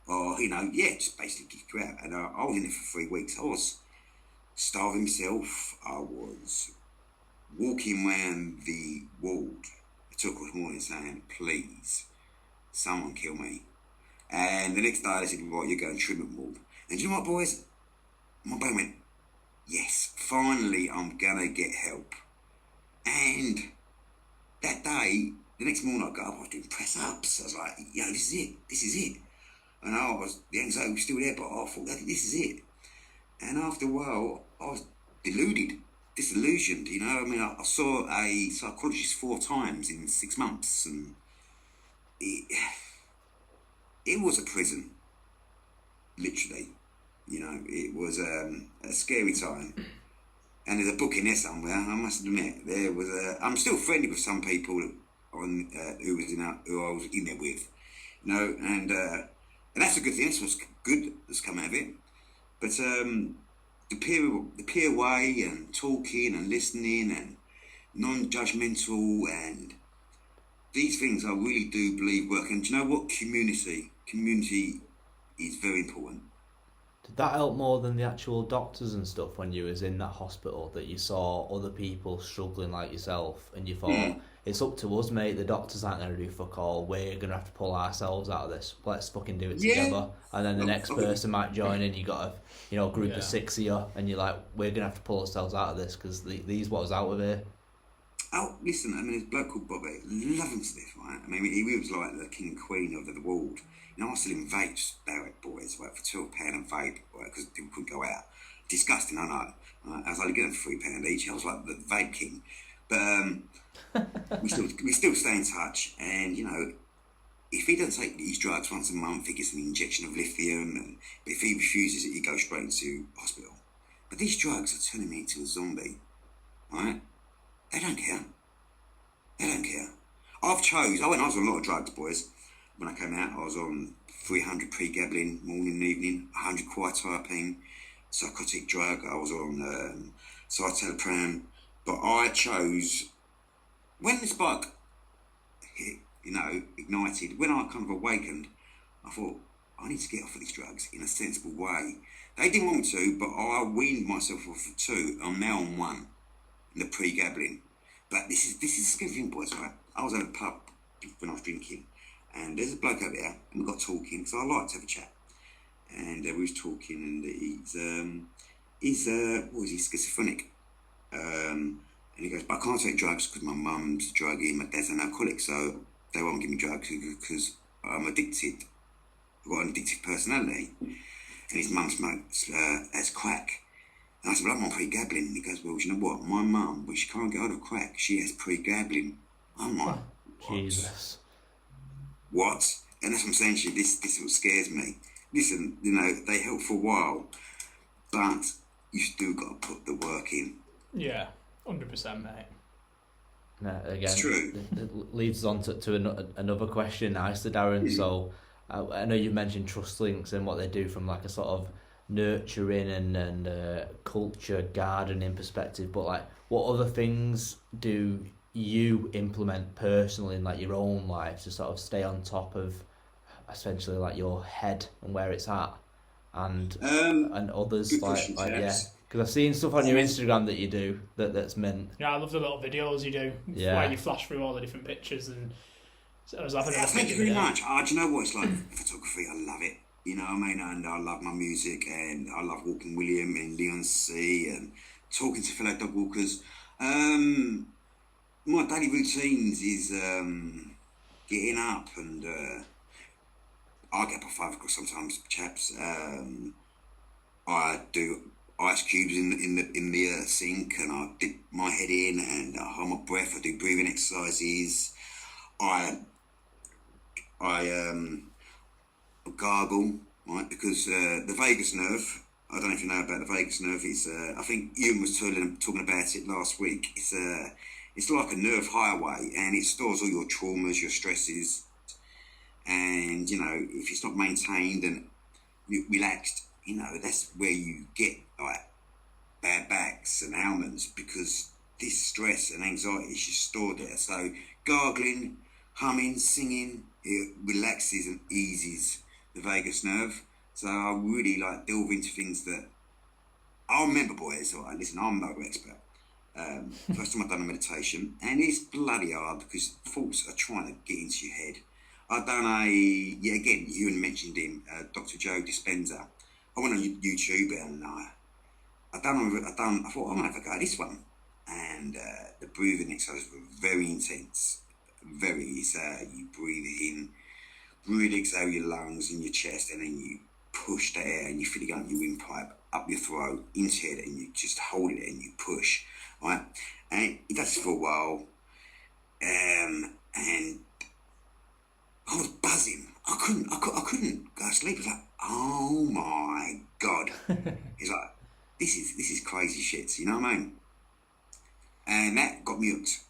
or, you know, just basically kick you out. And I was in there for 3 weeks. I was starving myself. I was walking around the ward at 2 o'clock in the morning saying, "Please, someone kill me." And the next day they said, "Right, you're going to treatment ward." And do you know what, boys? My brain went, yes, finally I'm going to get help. And that day, the next morning I got up, I was doing press-ups. I was like, this is it. And the anxiety was still there, but I thought, this is it. And after a while, I was disillusioned, you know. I mean, I saw a psychologist 4 times in 6 months, and it was a prison, literally. You know, it was a scary time. And there's a book in there somewhere, I must admit. I'm still friendly with some people who I was in there with, you know, and that's a good thing. That's what's good that's come out of it. But the peer way and talking and listening and non-judgmental and these things I really do believe work. And do you know what? Community is very important. Did that help more than the actual doctors and stuff when you was in that hospital, that you saw other people struggling like yourself and you thought, it's up to us, mate, the doctors aren't going to do fuck all, we're going to have to pull ourselves out of this, let's fucking do it together. And then the next person might join in, you got a group of 6 of you, and you're like, we're going to have to pull ourselves out of this because these what was out of here. Oh, listen, I mean, there's a bloke called Bobby, love him to death, right? I mean, he was like the king and queen of the ward. I was selling vapes, Barrett boys, right, for £12 a vape, right, because people couldn't go out. Disgusting, I know. I was only getting £3 each. I was like the vape king. But we still stay in touch, and, if he doesn't take these drugs once a month, he gets an injection of lithium, and if he refuses it, he goes straight into hospital. But these drugs are turning me into a zombie, right? They don't care. They don't care. I was on a lot of drugs, boys. When I came out, I was on 300 pregabalin morning and evening, 100 quetiapine, psychotic drug. I was on citalopram. But I chose, when the spark hit, ignited, when I kind of awakened, I thought, I need to get off of these drugs in a sensible way. They didn't want me to, but I weaned myself off of 2. I'm now on 1, the pregabalin. But this is the scary thing, boys, right? I was at a pub when I was drinking, and there's a bloke over there, and we got talking, because I like to have a chat. And we was talking, and he's schizophrenic. And he goes, but I can't take drugs because my mum's a druggie, my dad's an alcoholic, so they won't give me drugs because I'm addicted. I've got an addictive personality. And his mum smokes as crack. And I said, well, I'm on pregabalin. And he goes, well, you know what? My mum, when she can't get hold of crack, she has pregabalin. I'm like, what? Jesus. What? And that's what I'm saying to you, this is what scares me. Listen, they help for a while, but you still got to put the work in. Yeah, 100%, mate. No, again, it's true. It leads on to another question now, to Darren. So I know you mentioned Trust Links and what they do from like a sort of nurturing and culture gardening perspective, but like what other things do you implement personally in like your own life to sort of stay on top of essentially like your head and where it's at, and others like yeah, because I've seen stuff on your Instagram that you do that's meant. Yeah, I love the little videos you do where you flash through all the different pictures, and so I was having a thank you very much. Do you know what it's like? Photography, I love it. You know what I mean? And I love my music, and I love walking William and Leon C and talking to fellow dog walkers. My daily routines is getting up, and I get up at 5 o'clock sometimes, chaps. I do ice cubes in the sink, and I dip my head in and I hold my breath. I do breathing exercises. I gargle, right? Because the vagus nerve. I don't know if you know about the vagus nerve. It's I think Ian was talking about it last week. It's like a nerve highway, and it stores all your traumas, your stresses, and if it's not maintained and relaxed, that's where you get like bad backs and ailments, because this stress and anxiety is just stored there. So gargling, humming, singing, it relaxes and eases the vagus nerve. So I really like delve into things that I remember, boys. All right, listen, I'm no expert. First time I've done a meditation, and it's bloody hard because thoughts are trying to get into your head. I've done again, you mentioned him, Dr. Joe Dispenza. I went on YouTube, and I thought I'm gonna have a go at this one, and the breathing exercises were very intense. You breathe in, breathe, exhale your lungs and your chest, and then you push the air, and you feel it going your windpipe up your throat into it, and you just hold it and you push, right? And it does this for a while, and I was buzzing. I couldn't go to sleep. It was like, oh my God. It's like, this is crazy shit, you know what I mean? And that got me hooked.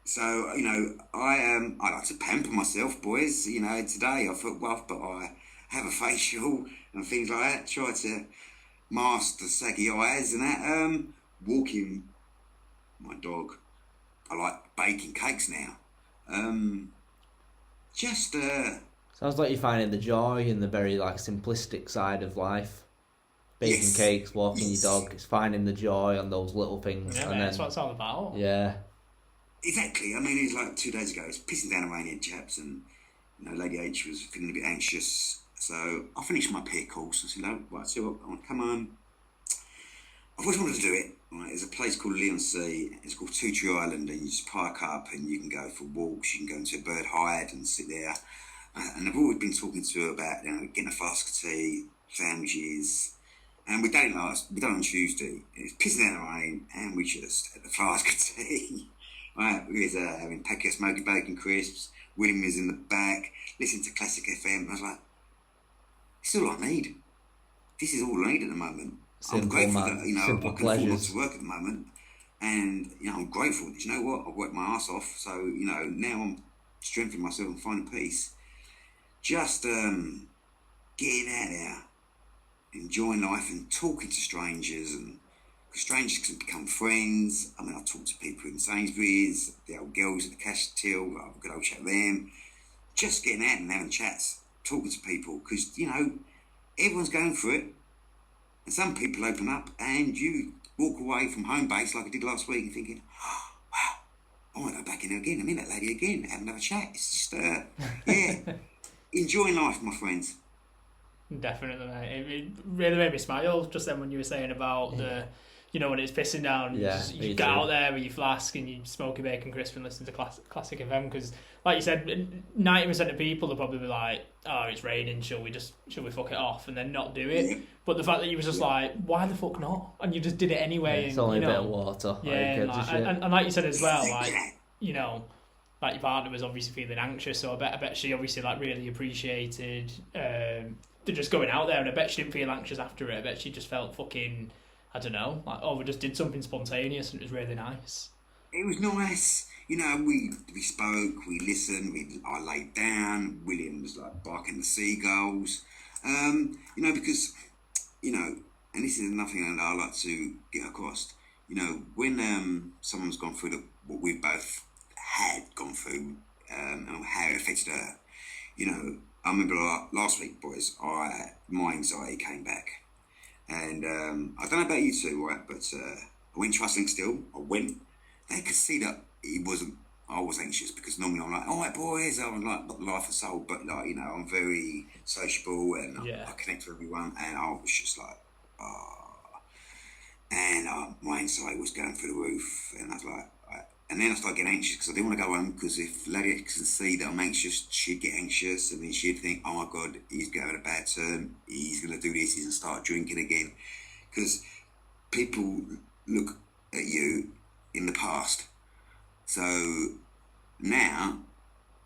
So, I like to pamper myself, boys. Today I felt rough, but I have a facial and things like that. Try to mask the saggy eyes and that. Walking my dog. I like baking cakes now. Sounds Sounds like you're finding the joy in the very like simplistic side of life. Baking Yes. cakes, walking Yes. your dog. It's finding the joy on those little things. Yeah, and man, then, that's what it's all about. Yeah. Exactly. I mean, it's like 2 days ago. It's pissing down the rain here, chaps, and Lady H was feeling a bit anxious. So I finished my peer course. I said, "No, right, so I want to come home." I've always wanted to do it. Right, there's a place called Leigh-on-Sea. It's called Two-Tree Island, and you just park up and you can go for walks. You can go into a bird hide and sit there. And I've always been talking to her about getting a flask of tea, sandwiches. And we done on Tuesday. It's pissing down the rain, and we just had a flask of tea. Right, we was having packet of smoky bacon crisps. William was in the back, listening to classic FM. I was like, this is all I need. This is all I need at the moment. Simple, I'm grateful man. that I Simple can afford not pleasures. to work at the moment, and I'm grateful that you know what, I've worked my ass off. So now I'm strengthening myself and finding peace. Just getting out there, enjoying life, and talking to strangers, and because strangers can become friends. I mean, I talk to people in Sainsbury's, the old girls at the cash till. I've got a good old chat with them. Just getting out and having chats, talking to people, because everyone's going through it. And some people open up and you walk away from home base like I did last week and thinking, oh, wow, I want to go back in there again. I'm in that lady again, have another chat. It's just, enjoying life, my friends. Definitely, mate. It really made me smile just then when you were saying about the, when it's pissing down, you get out there with your flask and you smoke your bacon crisp and listen to classic FM, because, like you said, 90% of people will probably be like, oh, it's raining, shall we fuck it off, and then not do it. Yeah. But the fact that you was just like, why the fuck not? And you just did it anyway. It's only a bit of water. Yeah, and like you said as well, like, like your partner was obviously feeling anxious, so I bet she obviously like really appreciated just going out there, and I bet she didn't feel anxious after it. I bet she just felt fucking, I don't know, like, we just did something spontaneous and it was really nice. It was nice. We spoke, we listened, I laid down, William was like barking the seagulls. Because, and this is nothing that I like to get across. When someone's gone through what we both had gone through, and how it affected her, I remember last week, boys, my anxiety came back. And I don't know about you two, right, but I went trusting still. I went. They could see that I was anxious, because normally I'm like, all right, boys, I'm like life and soul, but I'm very sociable and I connect with everyone, and I was just like, and my anxiety was going through the roof, and I was like, and then I started getting anxious because I didn't want to go home, because if Lady X can see that I'm anxious, she'd get anxious, and then she'd think, oh my God, he's going to have a bad turn, he's going to do this, he's going to start drinking again, because people look at you in the past. So now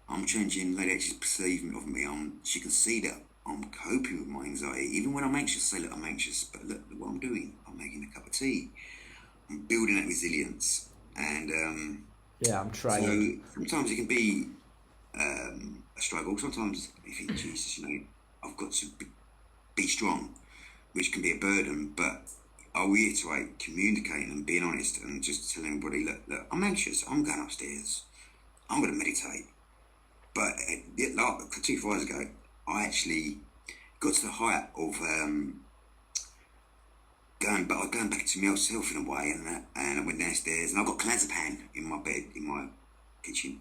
I'm changing Lady X's perceiving of me. She can see that I'm coping with my anxiety. Even when I'm anxious, say, look, I'm anxious, but look what I'm doing. I'm making a cup of tea. I'm building that resilience. And I'm trying. So sometimes it can be a struggle. Sometimes you think, Jesus, I've got to be strong, which can be a burden. But I'll reiterate, communicating and being honest, and just telling everybody, look, I'm anxious. I'm going upstairs. I'm going to meditate. But 2 Fridays ago, I actually got to the height of going back to myself in a way, and I went downstairs, and I got clonazepam in my bed, in my kitchen,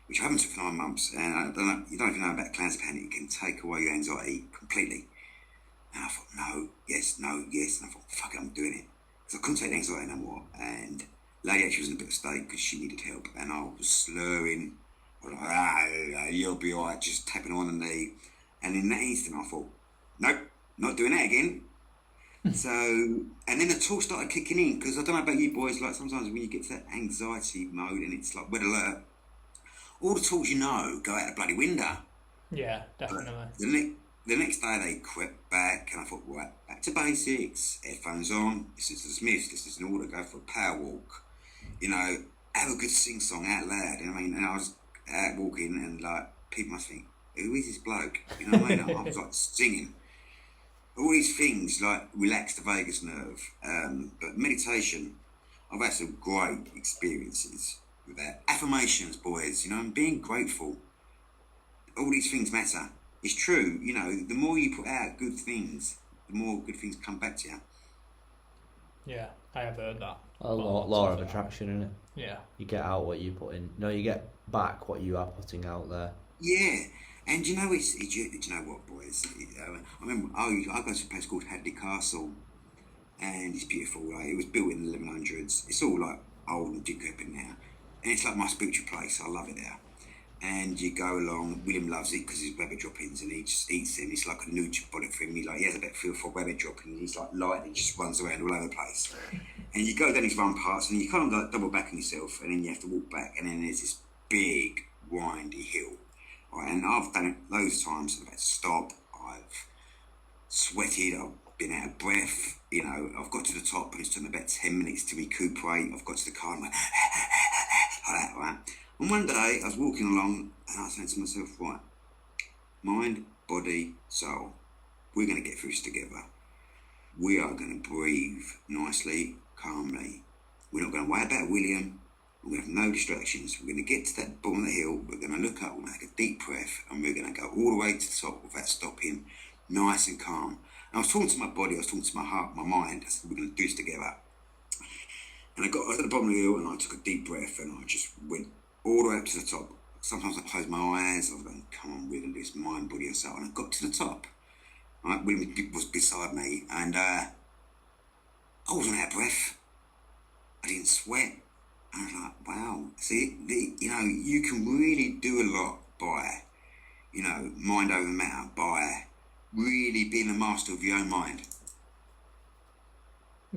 which I haven't took for 9 months, and you don't even know about clonazepam. It can take away your anxiety completely. And I thought, no, yes, and I thought, fuck it, I'm doing it, because I couldn't take the anxiety no more. And Lady H was in a bit of a state because she needed help, and I was slurring. I was like, you'll be alright, just tapping on the knee. And in that instant, I thought, nope, not doing that again. So, and then the tools started kicking in, because I don't know about you boys, like sometimes when you get to that anxiety mode and it's like red alert, all the tools go out the bloody window. Yeah, definitely. The next day they crept back, and I thought, right, back to basics, headphones on, listen to the Smiths, listen to an order, go for a power walk, have a good sing-song out loud, and I was out walking, and like, people must think, who is this bloke, I was like singing. All these things like relax the vagus nerve, but meditation, I've had some great experiences with that. Affirmations, boys, and being grateful. All these things matter. it's true. You know, the more you put out good things, the more good things come back to you. Yeah, I have heard that. A law of attraction, isn't it? Yeah. You get out what you put in. No, you get back what you are putting out there. Yeah, and you know, do you know what, boys? I remember I go to a place called Hadley Castle, and it's beautiful. Right? It was built in the 1100s. It's all like old and decrepit now, and it's like my spiritual place. I love it there. And you go along. William loves it because he's rabbit droppings, and he just eats them. It's like a nutribolic for him. He has a bit of feel for rabbit dropping. He's like light, and he just runs around all over the place. And you go down these run parts, and you kind of like double back on yourself, and then you have to walk back, and then there's this big windy hill. Right, and I've done it loads of times. I've had to stop. I've sweated. I've been out of breath. You know, I've got to the top, and it's taken about 10 minutes to recuperate. I've got to the car, and I'm like, like that, right? And one day, I was walking along, and I was saying to myself, right, mind, body, soul, we're going to get through this together. We are going to breathe nicely, calmly. We're not going to worry about William. We're going to have no distractions. We're going to get to that bottom of the hill. We're going to look up, we're going to take a deep breath, and we're going to go all the way to the top without stopping, nice and calm. And I was talking to my body, I was talking to my heart, my mind. I said, we're going to do this together. And I got to the bottom of the hill, and I took a deep breath, and I just went all the way up to the top. Sometimes I closed my eyes. I was going, come on, we're going to do this, mind, body, and soul. And I got to the top. Right, William was beside me, and I wasn't out of breath. I didn't sweat. I was like, wow. See, you know, you can really do a lot by, you know, mind over matter, by really being the master of your own mind.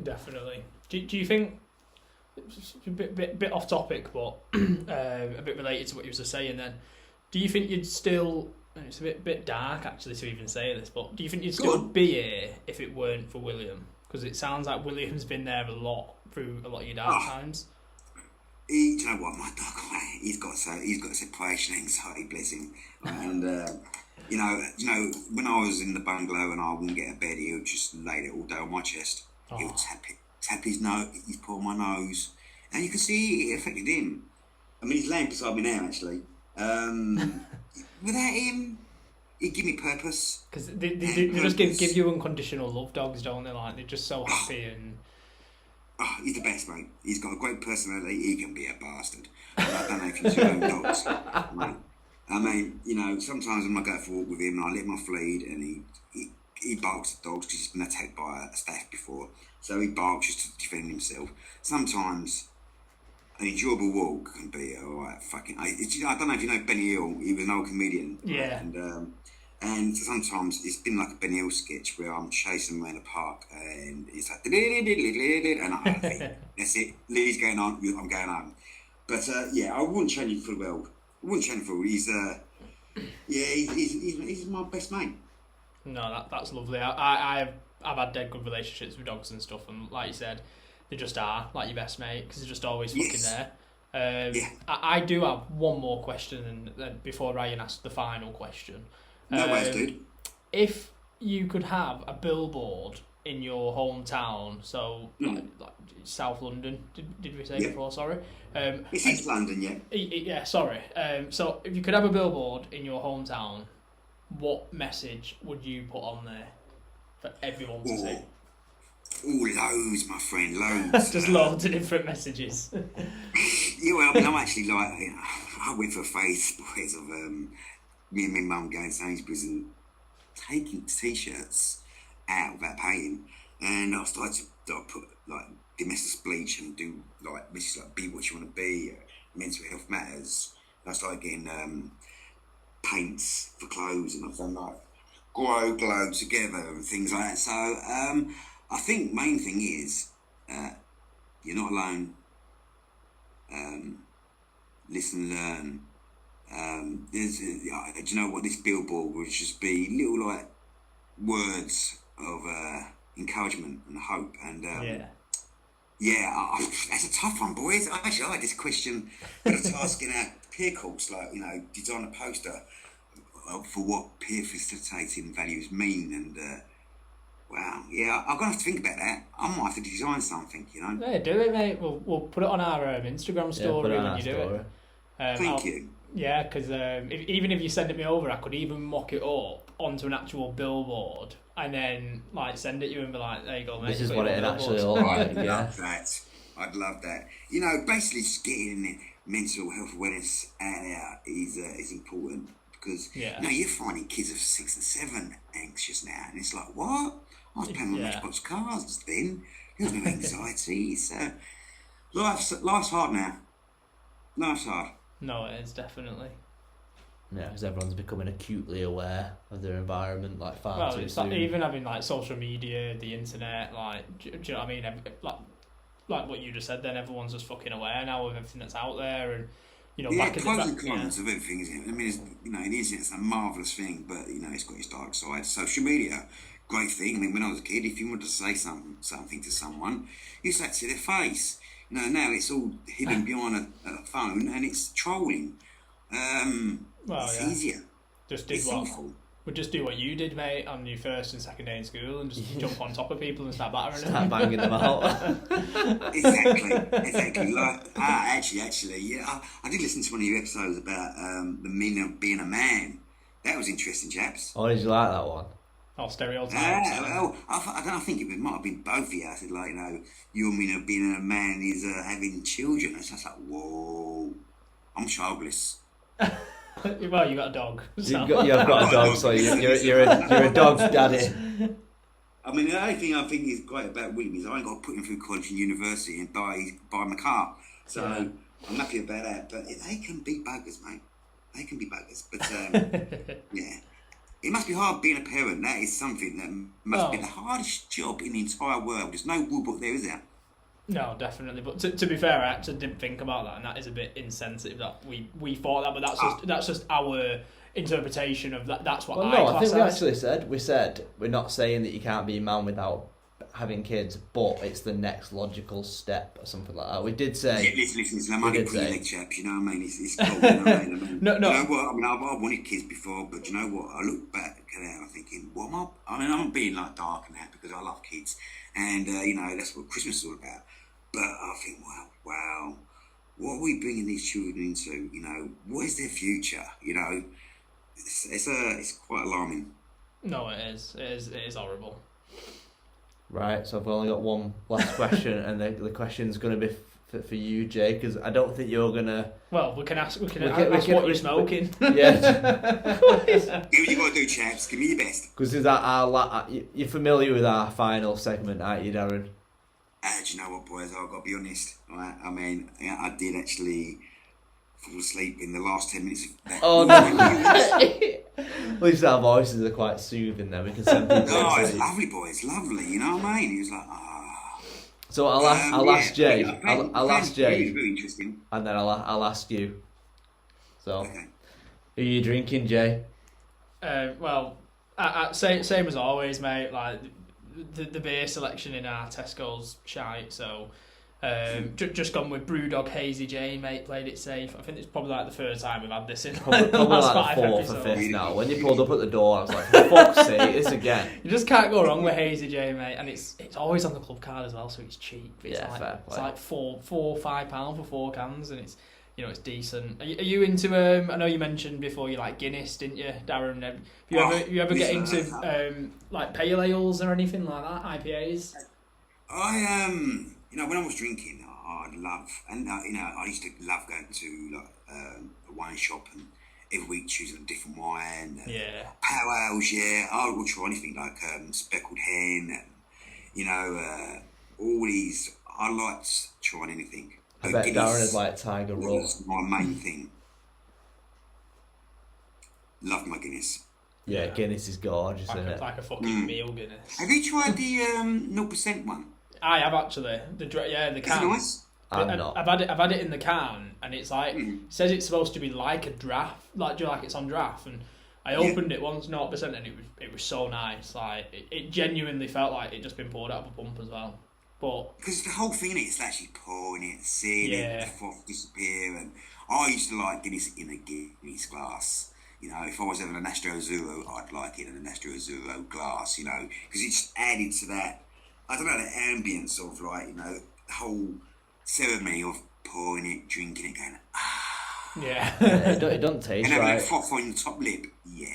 Definitely. Do you think, it's a bit off topic, but a bit related to what you were just saying then, do you think you'd still, it's a bit dark actually to even say this, but do you think you'd still be here if it weren't for William? Because it sounds like William's been there a lot through a lot of your dark times. Do you know what, my dog, he's got separation anxiety, bless him. And you know, when I was in the bungalow and I wouldn't get a bed, he would just lay it all down on my chest. He would tap his nose, his paw on my nose, and you can see it affected him. I mean, he's laying beside me now, actually. Without him, he'd give me purpose. Because they just give you unconditional love, dogs, don't they? Like, they're just so happy and. Oh, he's the best, mate. He's got a great personality. He can be a bastard. But I don't know if you own dogs. Right? I mean, you know, sometimes when I go for a walk with him, I let him off lead, and he barks at dogs because he's been attacked by a stag before. So he barks just to defend himself. Sometimes an enjoyable walk can be alright. I don't know if you know Benny Hill. He was an old comedian. Yeah. Right? And sometimes it's been like a Benny Hill sketch where I'm chasing him around the park, and it's like, and I think that's it. Lee's going on, I'm going home. But yeah, I wouldn't change him for the world. I wouldn't change him for the world. He's my best mate. No, that's lovely. I've had dead good relationships with dogs and stuff, and like you said, they just are like your best mate because they're just always fucking there. Yeah. I do have one more question, and then before Ryan asks the final question. No worries, dude. If you could have a billboard in your hometown, so like South London, did we say before? Sorry. It's East London, yeah. Yeah, sorry. So if you could have a billboard in your hometown, what message would you put on there for everyone to see? Loads, my friend, loads. Just loads of different messages. Yeah, well, I mean, I'm actually like, you know, I went for a phase, boys, of me and my mum going to Sainsbury's and taking t-shirts out without paying, and I started to put like domestic bleach and do like messages like be what you want to be, mental health matters. And I started getting paints for clothes, and I've done like grow glow together and things like that. So I think main thing is you're not alone. Listen, learn. Do you know what, this billboard would just be little like words of encouragement and hope, and that's a tough one, boys. Actually, I had this question at a task in our peer course, like, you know, design a poster for what peer facilitating values mean, and wow, yeah, I'm gonna have to think about that. I might have to design something, you know. Yeah, do it, mate. We'll put it on our Instagram story when you do it. Thank you. Yeah, because even if you send it me over, I could even mock it up onto an actual billboard and then like send it you and be like, there you go, mate. This is what it actually looks like. I'd love that. I'd love that. You know, basically just getting mental health awareness out there is important because you know, you're finding kids of 6 and 7 anxious now, and it's like, what? I was playing with Matchbox cars then. There's no anxiety. It's life's hard now. Life's hard. No, it is definitely. Yeah, because everyone's becoming acutely aware of their environment, like far too soon. Like even having like social media, the internet, like, do you know what I mean? Like what you just said. Then everyone's just fucking aware now of everything that's out there, and you know, pros and cons of everything, isn't it? I mean, you know, the internet's a marvellous thing, but you know, it's got its dark side. Social media, great thing. I mean, when I was a kid, if you wanted to say something to someone, you said to their face. You know, now it's all hidden behind a phone, and it's trolling. It's easier. Just do what you did, mate, on your first and second day in school, and just jump on top of people and start battering them. Start banging them out. Exactly. Like, actually, yeah. I did listen to one of your episodes about the meaning of being a man. That was interesting, chaps. Oh, did you like that one? Oh, stereotypes. I think it might have been both of you. I said, like, you know, your meaning of being a man is having children. And so I was like, whoa, I'm childless. Well, you got a dog. So. You've got a dog, so you're a dog's daddy. I mean, the only thing I think is great about women is I ain't got to put him through college and university and buy him a car. So I'm happy about that. But they can be buggers, mate. They can be buggers. But yeah. It must be hard being a parent. That is something that must be the hardest job in the entire world. There's no rule book there, is there? No, definitely. But to be fair, I actually didn't think about that, and that is a bit insensitive that we thought that. But that's just our interpretation of that. That's what I think we actually said we're not saying that you can't be a man without having kids, but it's the next logical step or something like that. We did say. Listen. I'm only pretty leg chaps. You know what I mean? It's cool. You know what I mean? No. You know what? I mean, I've wanted kids before, but you know what? I look back at it and I'm thinking, what am I? I mean, I'm being like dark and that because I love kids, and you know that's what Christmas is all about. But I think, wow, what are we bringing these children into? You know, what is their future? You know, it's quite alarming. No, it is. It is horrible. Right, so I've only got one last question, and the question's going to be for you, Jay, because I don't think you're gonna. Well, we can ask what you're smoking. Yeah. Do what you got to do, chaps. Give me your best. Because you're familiar with our final segment, aren't you, Darren? Do you know what, boys? I've got to be honest. Right? I mean, I did actually fall asleep in the last 10 minutes of that. Oh, no. At least our voices are quite soothing then. We can send people No, it's lovely, boys. Lovely. You know what I mean? He was like, So I'll ask Jay. I'll ask Jay. It's very interesting. And then I'll ask you. So, okay. Who are you drinking, Jay? Well, same as always, mate. Like the beer selection in our Tesco's shite, so just gone with Brewdog Hazy J, mate. Played it safe. I think it's probably like the third time we've had this in probably the last like the 4th episodes. or 5th now. When you pulled up at the door, I was like, for fuck's sake, this again. You just can't go wrong with Hazy J, mate, and it's always on the club card as well, so it's cheap. It's fair play. It's like £4 or £5 for 4 cans, and it's, you know, it's decent. Are you into I know you mentioned before you like Guinness, didn't you, Darren? You ever get into like pale ales or anything like that, IPAs? You know, when I was drinking, I'd love, and you know, I used to love going to like a wine shop and every week choosing a different wine. Pale ales, I would try anything like speckled hen, and you know, all these. I liked trying anything. I bet Darren is like Tiger Raw. That's my main thing. Love my Guinness. Yeah, Guinness is gorgeous, isn't it? Like a fucking meal Guinness. Have you tried the 0% one? I have actually. The can. Is it nice? I've had it in the can, and it's like it says it's supposed to be like a draft, like it's on draft. And I opened it once 0%, and it was so nice. Like it genuinely felt like it just been poured out of a pump as well. But because the whole thing in it is actually pouring it, seeing it, the froth disappear. And I used to like Guinness in a Guinness glass. You know, if I was having an Astro Zero, I'd like it in an Astro Zero glass. You know, because it just added to that. I don't know, the ambience of like, you know, the whole ceremony of pouring it, drinking it, going, Yeah. It doesn't taste And having right. a froth on your top lip, yeah.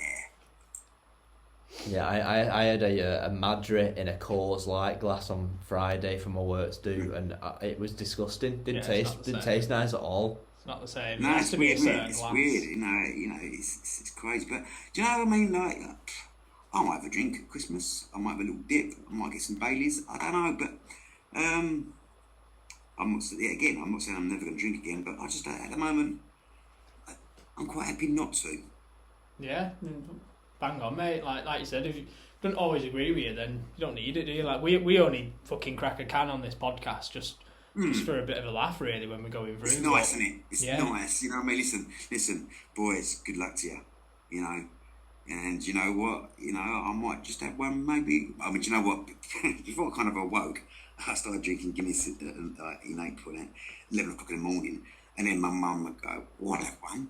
Yeah, I had a Madrid in a Coors Light glass on Friday for my work do, and it was disgusting. Didn't taste nice at all. It's not the same. No, It has it's to be a weird, certain it's glass. weird, it's crazy. But do you know what I mean? Like, I might have a drink at Christmas. I might have a little dip. I might get some Baileys. I don't know, but I'm not saying I'm never going to drink again. But I just at the moment, I'm quite happy not to. Yeah, bang on, mate. Like you said, if you don't always agree with you, then you don't need it, do you? Like we only fucking crack a can on this podcast just for a bit of a laugh, really, when we're going through. It's nice, isn't it? It's Yeah. nice. You know what I mean? Listen, boys, good luck to you. You know, and you know what? You know, I might just have one, maybe. I mean, do you know what? Before I kind of awoke, I started drinking Guinness in April at 11 o'clock in the morning, and then my mum would go, "What, have one?"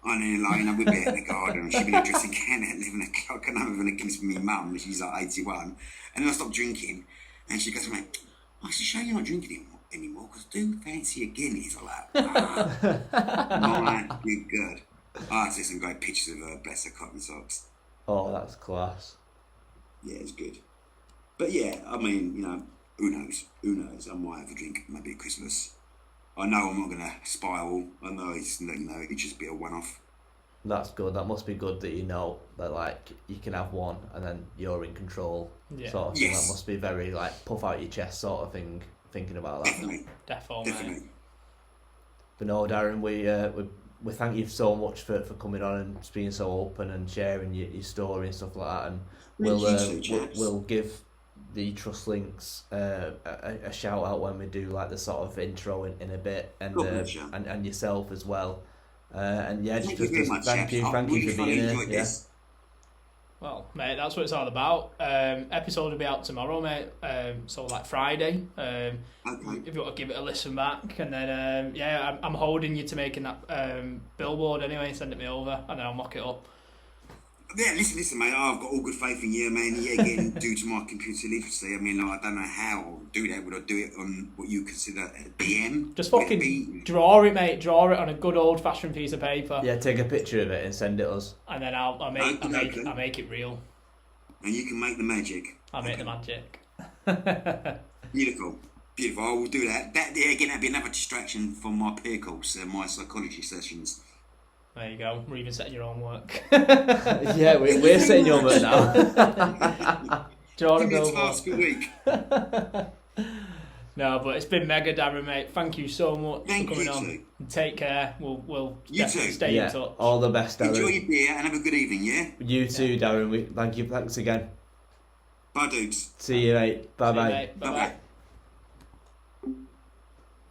And then, like, you know, we'd be out in the garden, and she'd be like dressing can at 11 o'clock, and I'm having a Guinness with my mum, and she's like 81. And then I stopped drinking, and she goes, "Mate, it's a shame you're not drinking anymore, because I do fancy a Guinness." I'm like, right, you're good. I see some great pictures of her, bless her cotton socks. Oh, that's class. Yeah, it's good. But yeah, I mean, you know, who knows? Who knows? I might have a drink maybe at Christmas. I know I'm not going to spiral. I know it's, you know, it'd just be a one-off. That's good. That must be good that you know that, like, you can have one and then you're in control. Yeah. Sort of thing. Yes. That must be very, like, puff out your chest sort of thing, thinking about that. Definitely. But no, Darren, we thank you so much for coming on and being so open and sharing your story and stuff like that. And we'll give the Trust Links a shout out when we do like the sort of intro in a bit, and and yourself as well. And yeah, Thank thank you for being here. Yeah. Well, mate, that's what it's all about. Episode will be out tomorrow, mate. So like Friday. Okay. If you want to give it a listen back, and then I'm holding you to making that billboard anyway. Send it me over, and then I'll mock it up. Yeah, listen, mate. I've got all good faith in you, man. Yeah, again, due to my computer literacy, I mean, I don't know how I'll do that. Would I do it on what you consider a BM? Just fucking draw it, mate. Draw it on a good old-fashioned piece of paper. Yeah, take a picture of it and send it us. And then I'll make it real. And you can make the magic. I'll make the magic. Beautiful. I will do that. That'd be another distraction from my peer course and my psychology sessions. There you go. We're even setting your own work. Yeah, we're setting your work now. Give me a task a week. No, but it's been mega, Darren, mate. Thank you so much for coming on. Too. Take care. We'll You definitely too. stay in touch. All the best, Darren. Enjoy your beer and have a good evening, yeah? You too, Darren. Thanks again. Bye, dudes. See you, mate. Bye bye. Bye bye.